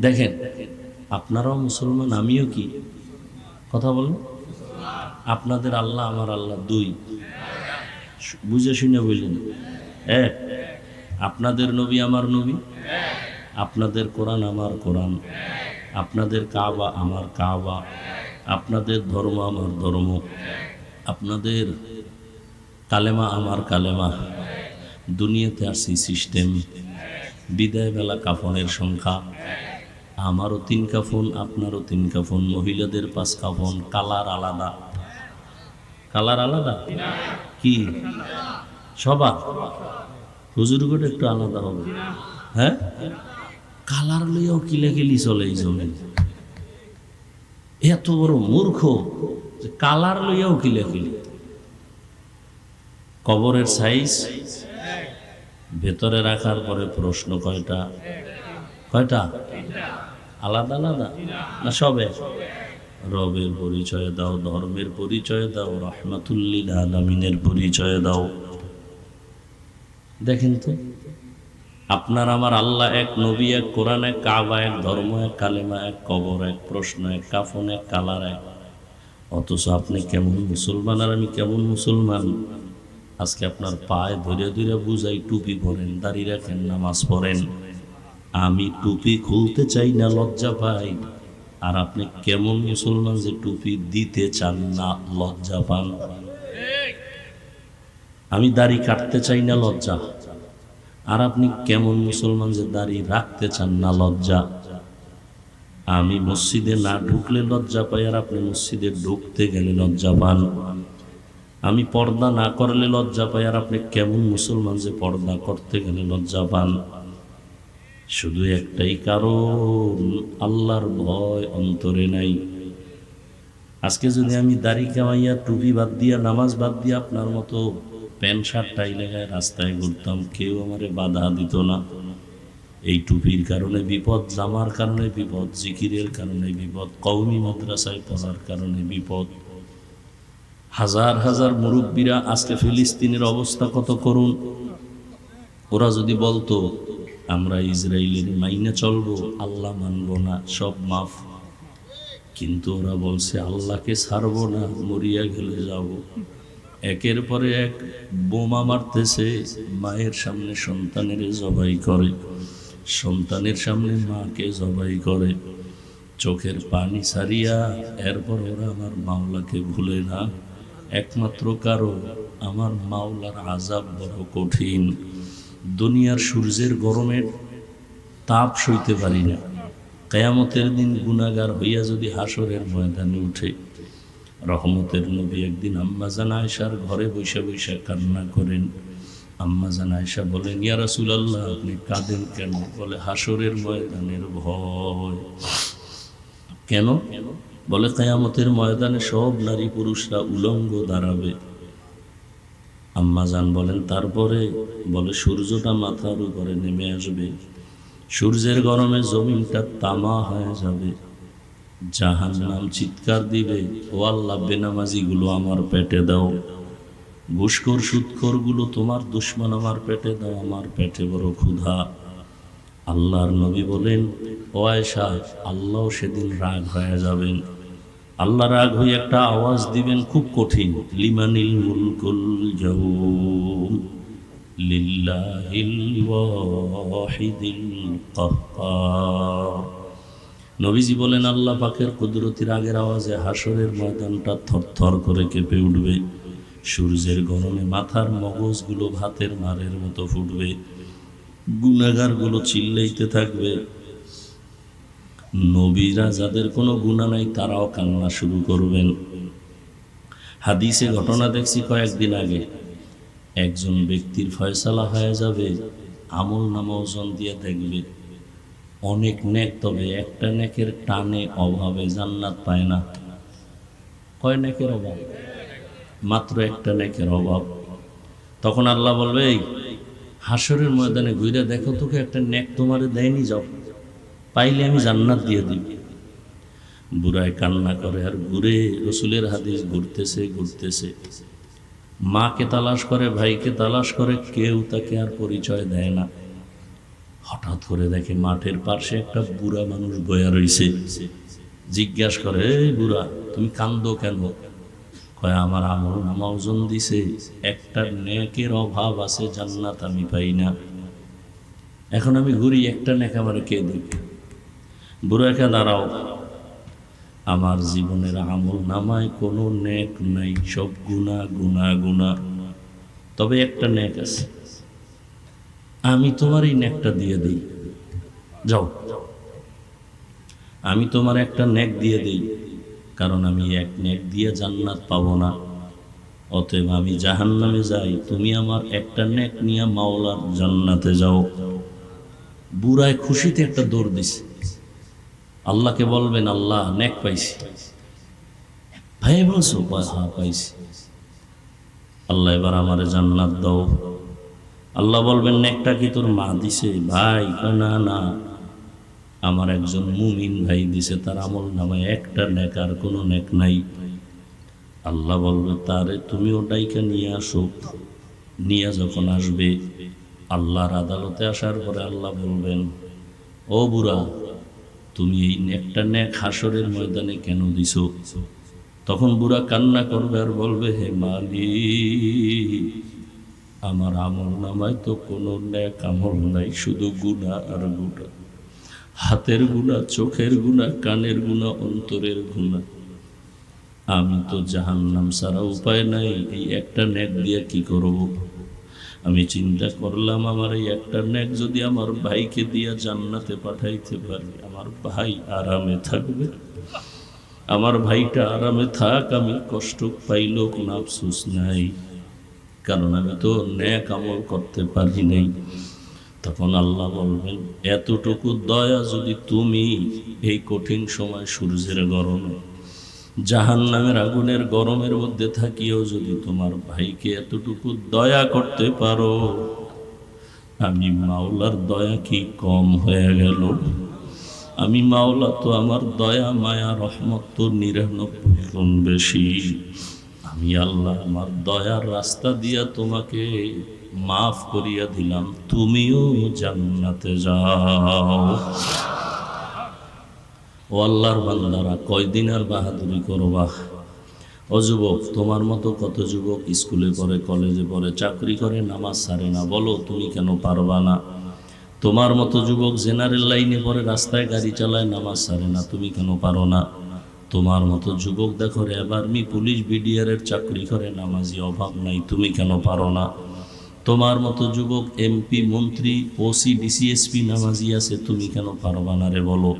দেখেন, আপনারাও মুসলমান, আমিও কি কথা বলেন? আপনাদের আল্লাহ আমার আল্লাহ দুই, বুঝে শুনে বললেন। এক, আপনাদের নবী আমার নবী, আপনাদের কোরআন আমার কোরআন, আপনাদের কাবা আমার কাবা, আপনাদের ধর্ম আমার ধর্ম, আপনাদের কালেমা আমার কালেমা। দুনিয়াতে আসি সিস্টেম। বিদায় বেলা কাফনের সংখ্যা, আমারও 3 কাফন, আপনারও 3 কাফন, মহিলাদের 5 কাফন। কালার আলাদা। কালার আলাদা কি? সবার হুজুর করে একটু আলাদা হবে। হ্যাঁ, কালার লইয়াও কিলাকিলি চলে এই জমি। এত বড় মূর্খ যে কালার লইয়াও কিলাকিলি। কবরের সাইজ ভেতরে রাখার পরে প্রশ্ন কয়টা? কয়টা? আলাদা আলাদা না সবে? রবের পরিচয় দাও, ধর্মের পরিচয় দাও, রাহমাতুল লিল আলামিনের পরিচয় দাও। দেখেন তো, আপনার আমার আল্লাহ এক, নবী এক, কোরআন এক, কাবা এক, ধর্ম এক, কালেমা এক, কবর এক, প্রশ্ন এক, কাফন এক, কালার এক। অথচ আপনি কেমন মুসলমান আর আমি কেমন মুসলমান। আজকে আপনার পায়ে ধরে ধরে বুঝাই, টুপি পরেন, দাড়ি রাখেন, নামাজ পড়েন। আমি টুপি খুলতে চাই না, লজ্জা পাই। আর আপনি কেমন মুসলমান যে টুপি দিতে চান না, লজ্জা পান। আমি দাড়ি কাটতে চাই না, লজ্জা। আর আপনি কেমন মুসলমান যে দাড়ি রাখতে চান না, লজ্জা। আমি মসজিদে না ঢুকলে লজ্জা পাই, আর আপনি মসজিদে ঢুকতে গেলে লজ্জা পান। আমি পর্দা না করলে লজ্জা পাই, আর আপনি কেমন মুসলমান যে পর্দা করতে গেলে লজ্জা পান। শুধু একটাই কারণ, আল্লাহর ভয় অন্তরে নাই। আজকে যদি আমি দাড়ি কামাইয়া, টুপি বাদ দিয়া, নামাজ বাদ দিয়া আপনার মতো প্যান্ট শার্ট টাই লাগায় রাস্তায় ঘুরতাম, কেউ আমারে বাধা দিত না। এই টুপির কারণে বিপদ, জামার কারণে বিপদ, জিকিরের কারণে বিপদ, কওমি মাদ্রাসায় পড়ার কারণে বিপদ। হাজার হাজার মুরব্বীরা আজকে ফিলিস্তিনের অবস্থা কত করুন। ওরা যদি বলতো আমরা ইসরায়েলের মাইনে চলবো, আল্লাহ মানবো না, সব মাফ। কিন্তু ওরা বলছে আল্লাহকে ছাড়বো না, মরিয়া গেলে যাব। একের পরে এক বোমা মারতেছে, মায়ের সামনে সন্তানের জবাই করে, সন্তানের সামনে মাকে জবাই করে, চোখের পানি ছাড়িয়া এরপর ওরা আমার মাওলাকে ভুলে না। একমাত্র কারণ আমার মাওলার আযাব বড় কঠিন। দুনিয়ার সূর্যের গরমের তাপ সইতে পারি না, কিয়ামতের দিন গুনাহগার হইয়া যদি হাসরের ময়দানে উঠে। রহমতের নবী একদিন আম্মাজান আয়েশার ঘরে বৈশা বৈশা কান্না করেন। আম্মাজান আয়েশা বলেন, ইয়া রাসূলুল্লাহ, আপনি কাঁদেন কেন? বলে, হাসরের ময়দানের ভয়। কেন? বলে, কিয়ামতের ময়দানে সব নারী পুরুষরা উলঙ্গ দাঁড়াবে। আম্মাজান বলেন, তারপরে? বলে, সূর্যটা মাথার উপরে নেমে আসবে, সূর্যের গরমে জমিনটা তামা হয়ে যাবে, জাহান্নাম চিৎকার দিবে, ও আল্লাহ, বেনামাজিগুলো আমার পেটে দাও, ঘুষখোর সুদখোরগুলো তোমার দুশমন আমার পেটে দাও, আমার পেটে বড় ক্ষুধা। আল্লাহর নবী বলেন, ও আয়েশা, আল্লাহ সেদিন রাগ হয়ে যাবেন। আল্লাহ রাগ হয়ে একটা আওয়াজ দিবেন খুব কঠিন, লিমানিল মুলকুল ইয়াউম লিল্লাহিল ওয়াহিদিল কাহ্হার। নবীজি বলেন, আল্লাহ পাকের কুদরতির আগের আওয়াজে হাসরের ময়দানটা থরথর করে কেঁপে উঠবে, সূর্যের গরমে মাথার মগজগুলো ভাতের মারের মতো ফুটবে, গুনাহগারগুলো চিল্লাইতে থাকবে। নবীরা যাদের কোনো গুনাহ নাই তারাও কান্না শুরু করবেন। হাদিসে ঘটনা দেখছি কয়েকদিন আগে, একজন ব্যক্তির ফয়সালা হয়ে যাবে, আমল নামা ওজন দিয়ে দেখবে অনেক নেক, তবে একটা নেকের টানে অভাবে জান্নাত পায় না। কয় নেকের অভাব? মাত্র একটা নেকের অভাব। তখন আল্লাহ বলবে, এই হাসরের ময়দানে ঘুরে দেখো তোকে একটা নেক তোমারে দেয়নি, যাও, পাইলে আমি জান্নাত দিয়ে দিই। বুড়ায় কান্না করে আর ঘুরে, রসুলের হাদিস ঘুরতেছে ঘুরতেছে, মাকে তালাশ করে, ভাইকে তালাশ করে, কেউ তাকে আর পরিচয় দেয় না। হঠাৎ করে দেখে মাঠের পাশে একটা বুড়া মানুষ বয়া রইছে। জিজ্ঞাসা করে, এই বুড়া, তুমি কান্দো কেন? কয়, আমার আমল নামা ওজন দিছে, একটা নেকের অভাব আছে, জান্নাত আমি পাই না, এখন আমি ঘুরি, একটা নেক আমার কে দিবে? বুড়াকে, দাঁড়াও, আমার জীবনের আমল নামায় কোনো নেক নাই, সব গুনাহ গুনাহ গুনাহ, তবে একটা নেক আছে, আমি তোমার এই নেকটা দিয়ে দিই, যাও, আমি তোমার একটা নেক দিয়ে দিই, কারণ আমি এক নেক দিয়ে জান্নাত পাবো না, অতএব আমি জাহান্নামে যাই, তুমি আমার একটা নেক নিয়ে মাওলার জান্নাতে যাও। বুড়ায় খুশিতে একটা দৌড় দিছে, আল্লাহকে বলবেন, আল্লাহ, নেক পাইছি। ভাই বলছো? হ্যাঁ পাইছি। আল্লাহ, এবার আমারে জান্নাত দাও। আল্লাহ বলবেন, নেকটা কি তোর মা দিছে? ভাই, না না, আমার একজন মুমিন ভাই দিছে, তার আমল নামায় একটা নেক, আর কোনো নেক নাই। আল্লাহ বলবে, তারে তুমি ওটাইকে নিয়ে আসো। নিয়ে যখন আসবে, আল্লাহর আদালতে আসার পরে আল্লাহ বলবেন, ও বুড়া, তুমি এই একটা নেক হাসরের ময়দানে কেন দিছো? তখন বুড়া কান্না করবে আর বলবে, হে মালিক, আমার আমল নামায় তো কোনো নেক আমল নাই, শুধু গুনাহ আর গুনাহ, হাতের গুনাহ, চোখের গুনাহ, কানের গুনাহ, অন্তরের গুনাহ। আমি তো জাহান্নাম ছাড়া উপায় নাই, এই একটা নেক দিয়ে কি করব? আমি চিন্তা করলাম, আমার এই একটা নেক যদি আমার ভাইকে দিয়া জান্নাতে পাঠাইতে পারি, আমার ভাই আরামে থাকবে, আমার ভাইটা আরামে থাক, আমি কষ্ট পাইলেও কোনো আফসোস নাই, কারণ আমি তো নেক আমল করতে পারি নাই। তখন আল্লাহ বলবেন, এতটুকু দয়া যদি তুমি এই কঠিন সময় সূর্যের গরমে, জাহান্নামের আগুনের গরমের মধ্যে থাকিও যদি তোমার ভাইকে এতটুকু দয়া করতে পারো, আমি মাওলার দয়া কি কম হয়ে গেল? আমি মাওলা তো আমার দয়া মায়া রহমত তো 99 গুণ বেশি। আমি আল্লাহ আমার দয়ার রাস্তা দিয়া তোমাকে মাফ করিয়া দিলাম, তুমিও জান্নাতে যাও। ও আল্লাহর বান্দারা, কয়দিন আর বাহাদুরি করবা? ও যুবক, তোমার মতো কত যুবক স্কুলে পড়ে, কলেজে পড়ে, চাকরি করে, নামাজ ছাড়ে না, বলো তুমি কেন পারবা না? তোমার মতো যুবক জেনারেল লাইনে পড়ে, রাস্তায় গাড়ি চালায়, নামাজ ছাড়ে না, তুমি কেন পারো না? তোমার মতো যুবক দেখো র্যাব, আর্মি, পুলিশ, বিডিআরের চাকরি করে, নামাজি অভাব নাই, তুমি কেন পারো না? তোমার মতো যুবক এমপি, মন্ত্রী, ওসি, ডিসিএসপি নামাজি আছে, তুমি কেন পারবা না রে বলো?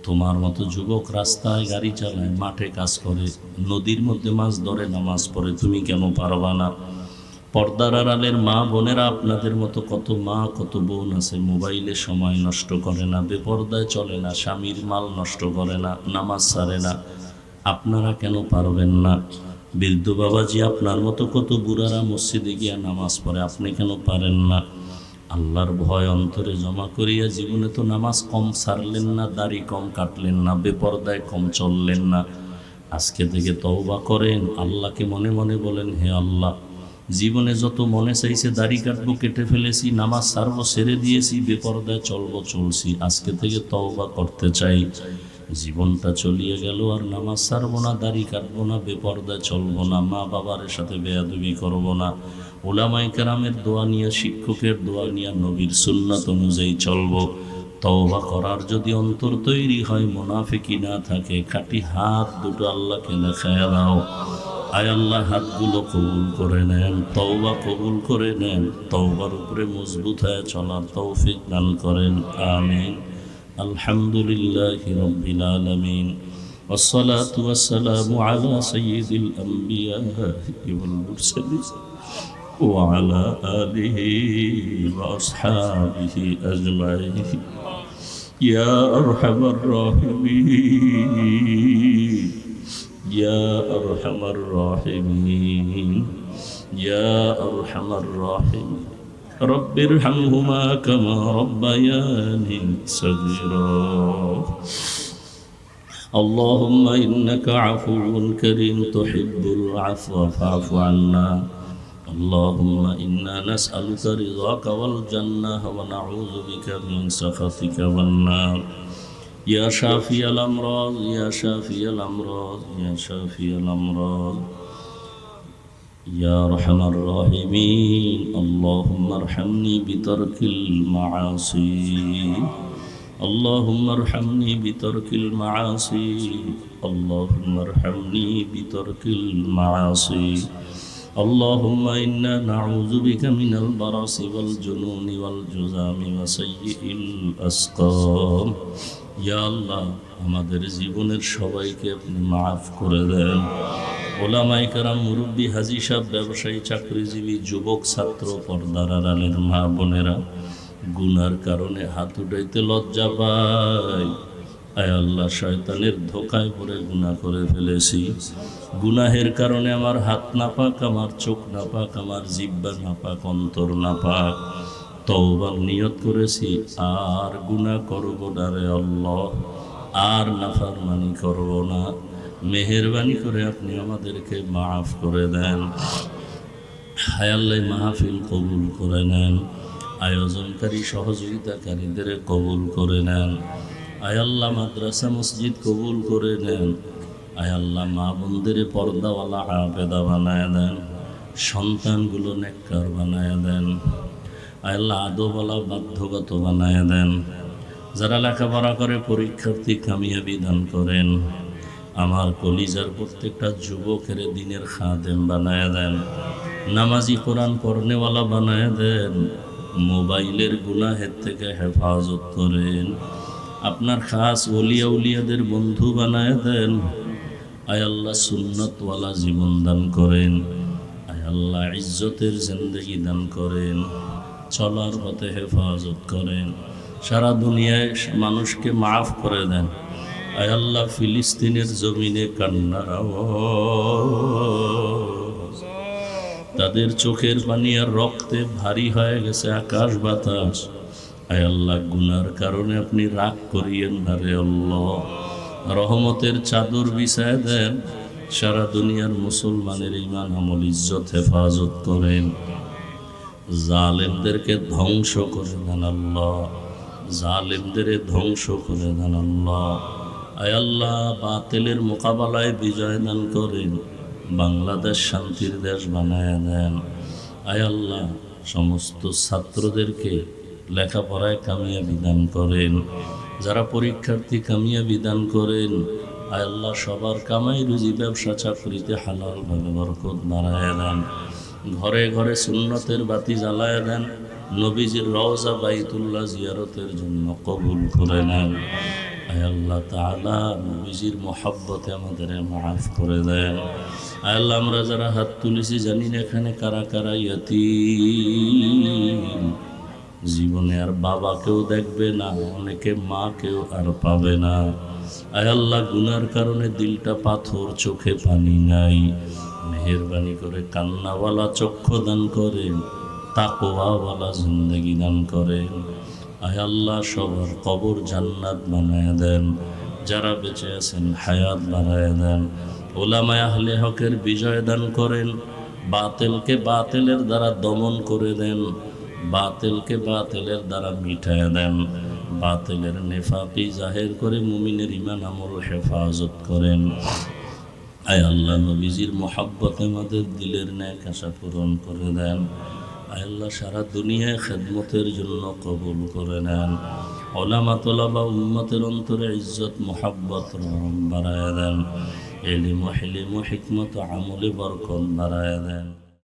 তোমার মতো যুবক রাস্তায় গাড়ি চালায়, মাঠে কাজ করে, নদীর মধ্যে মাছ ধরে, নামাজ পড়ে, তুমি কেন পারবা না? পর্দার আড়ালের মা বোনেরা, আপনাদের মতো কত মা কত বোন আছে, মোবাইলে সময় নষ্ট করে না, বেপর্দায় চলে না, স্বামীর মাল নষ্ট করে না, নামাজ ছাড়ে না, আপনারা কেন পারবেন না? বৃদ্ধ বাবাজি, আপনার মতো কত বুড়ারা মসজিদে গিয়া নামাজ পড়ে, আপনি কেন পারেন না? আল্লাহর ভয় অন্তরে জমা করিয়া জীবনে তো নামাজ কম ছাড়লেন না, দাড়ি কম কাটলেন না, বেপর্দায় কম চললেন না। আজকে থেকে তওবা করেন, আল্লাহকে মনে মনে বলেন, হে আল্লাহ, জীবনে যত মনে চাইছে দাড়ি কাটবো কেটে ফেলেছি, নামাজ ছাড়বো ছেড়ে দিয়েছি, বেপর্দায় চলবো চলছি, আজকে থেকে তওবা করতে চাই। জীবনটা চলিয়ে গেল, আর নামাজ ছাড়বো না, দাড়ি কাটবো না, বেপর্দায় চলবো না, মা বাবার সাথে বেয়াদবি করবো না, উলামায়ে কেরামের দোয়া নিয়ে, শিক্ষকের দোয়া নিয়ে, নবীর সুন্নাত অনুযায়ী চলবো। তওবা করার যদি অন্তর তৈরি হয়, মুনাফিকি না থাকে, খাঁটি হাত দুটো আল্লাহকে দেখায় দাও। আয় আল্লাহ, হাতগুলো কবুল করে নেন, তওবা কবুল করে নেন, তওবার উপরে মজবুত হয়ে চলার তৌফিক দান করেন, আমিন। আলহামদুলিল্লাহি রাব্বিল আলামিন, والصلاة والسلام على سيد الأنبياء والمرسلين وعلى آله وأصحابه أجمعين يا أرحم الراحمين يا أرحم الراحمين يا أرحم الراحمين رب ارحمهما كما ربياني صغيرا اللهم إنك عفو كريم تحب العفو فاعف عنا اللهم إنا نسألك رضاك والجنة ونعوذ بك من سخطك والنار يا شافي الأمراض يا شافي الأمراض يا شافي الأمراض يا أرحم الراحمين اللهم ارحمني بترك المعاصي اللهم ارحمني بترك المعاصي اللهم ارحمني بترك المعاصي اللهم إنا نعوذ بك من البرص والجنون والجذام وسيء الأسقام يا الله আমাদের জীবনের সবাইকে আপনি মাফ করে দেন। ওলামায়ে কেরাম, মুরব্বী, হাজী সাহেব, ব্যবসায়ী, চাকরিজীবী, যুবক, ছাত্র, পর্দার আড়ালের মা বোনেরা, গুনার কারণে হাত উঠাইতে লজ্জা পায়। আয় আল্লাহ, শয়তানের ধোকায় পড়ে গুনাহ করে ফেলেছি। গুনাহের কারণে আমার হাত নাপাক, আমার চোখ নাপাক, আমার জিহ্বা নাপাক, অন্তর নাপাক। তওবার নিয়ত করেছি, আর গুনাহ করব না রে আল্লাহ, আর নাফরমানি করব না। মেহেরবানি করে আপনি আমাদেরকে মাফ করে দেন। হায় আল্লাহ, মাহফিল কবুল করে নেন, আয়োজনকারী সহযোগিতাকারীদের কবুল করে নেন। আয় আল্লাহ, মাদ্রাসা মসজিদ কবুল করে নেন। আয় আল্লাহ, মা বোনদের পর্দাওয়ালা আবেদা বানায় দেন, সন্তানগুলো নেককার বানায় দেন। আয় আল্লাহ, আদবওয়ালা বাধ্যগত বানায় দেন। যারা লেখাপড়া করে পরীক্ষার্থী কামিয়াবি দান করেন। আমার কলিজার প্রত্যেকটা যুবকের দিনের খাদেম বানায় দেন, নামাজি, কোরআন পড়নেওয়ালা বানায় দেন, মোবাইলের গুনাহের থেকে হেফাজত করেন, আপনার খাস ওলিয়া উলিয়াদের বন্ধু বানায় দেন। আয় আল্লাহ, সুন্নতওয়ালা জীবন দান করেন। আয় আল্লাহ, ইজ্জতের জিন্দেগি দান করেন, চলার পথে হেফাজত করেন, সারা দুনিয়ায় মানুষকে মাফ করে দেন। আয় আল্লাহ, ফিলিস্তিনের জমিনে কান্নার আওয়াজ, তাদের চোখের পানি আর রক্তে ভারী হয়ে গেছে আকাশ বাতাস। আয় আল্লাহ, গুনার কারণে আপনি রাগ করিয়েন না রে আল্লাহ, রহমতের চাদর বিছায় দেন, সারা দুনিয়ার মুসলমানের ঈমান, আমল, ইজ্জত হেফাজত করেন। জালেমদেরকে ধ্বংস করে দেন আল্লাহ, জালেমদের ধ্বংস করে দেন আল্লাহ। আয় আল্লাহ, বাতিলের মোকাবেলায় বিজয় দান করেন, বাংলাদেশ শান্তির দেশ বানায় দেন। আয় আল্লাহ, সমস্ত ছাত্রদেরকে লেখাপড়ায় কামিয়াবি দান করেন, যারা পরীক্ষার্থী কামিয়াবি দান করেন। আয় আল্লাহ, সবার কামাই রুজি ব্যবসা চাকরিতে হালালভাবে বরকত বাড়ায় দেন। ঘরে ঘরে সুন্নতের বাতি জ্বালায় দেন। নবীজির রওজা বাইতুল্লাহ জিয়ারতের জন্য কবুল করে নেন। আয় আল্লাহ তাআলা, নবীজির মহব্বতে আমাদের মাফ করে দেন। আয় আল্লাহ, আমরা যারা হাত তুলেছি জানি না এখানে কারা কারা ইয়াতীম, জীবনে আর বাবাকেও দেখবে না, অনেকে মাকেও আর পাবে না। আয় আল্লাহ, গুনার কারণে দিলটা পাথর, চোখে পানি নাই, মেহেরবানি করে কান্নাওয়ালা চক্ষু দান করেন, তাকওয়াওয়ালা জিন্দেগি দান করেন। আয় আল্লাহ, সবার কবর জান্নাত বানায় দেন, যারা বেঁচে আছেন হায়াত বাড়ায় দেন। ওলামায়ে আহলে হকের বিজয় দান করেন, বাতিলকে বাতিলের দ্বারা দমন করে দেন, বাতিলকে বাতিলের দ্বারা মিটায় দেন, বাতিলের নেফাকি জাহের করে মুমিনের ঈমান আমল হেফাজত করেন। আয় আল্লাহ, নবীজির মহব্বতে আমাদের দিলের ন্যাক আশা পূরণ করে দেন। আয় আল্লাহ, সারা দুনিয়ায় খেদমতের জন্য কবুল করে নেন। ওলামা তোলাবা উম্মতের অন্তরে ইজ্জত মহব্বত বাড়ায় দেন। ইলম ও হিলম ও হিকমত আমলে বরকত বাড়ায় দেন।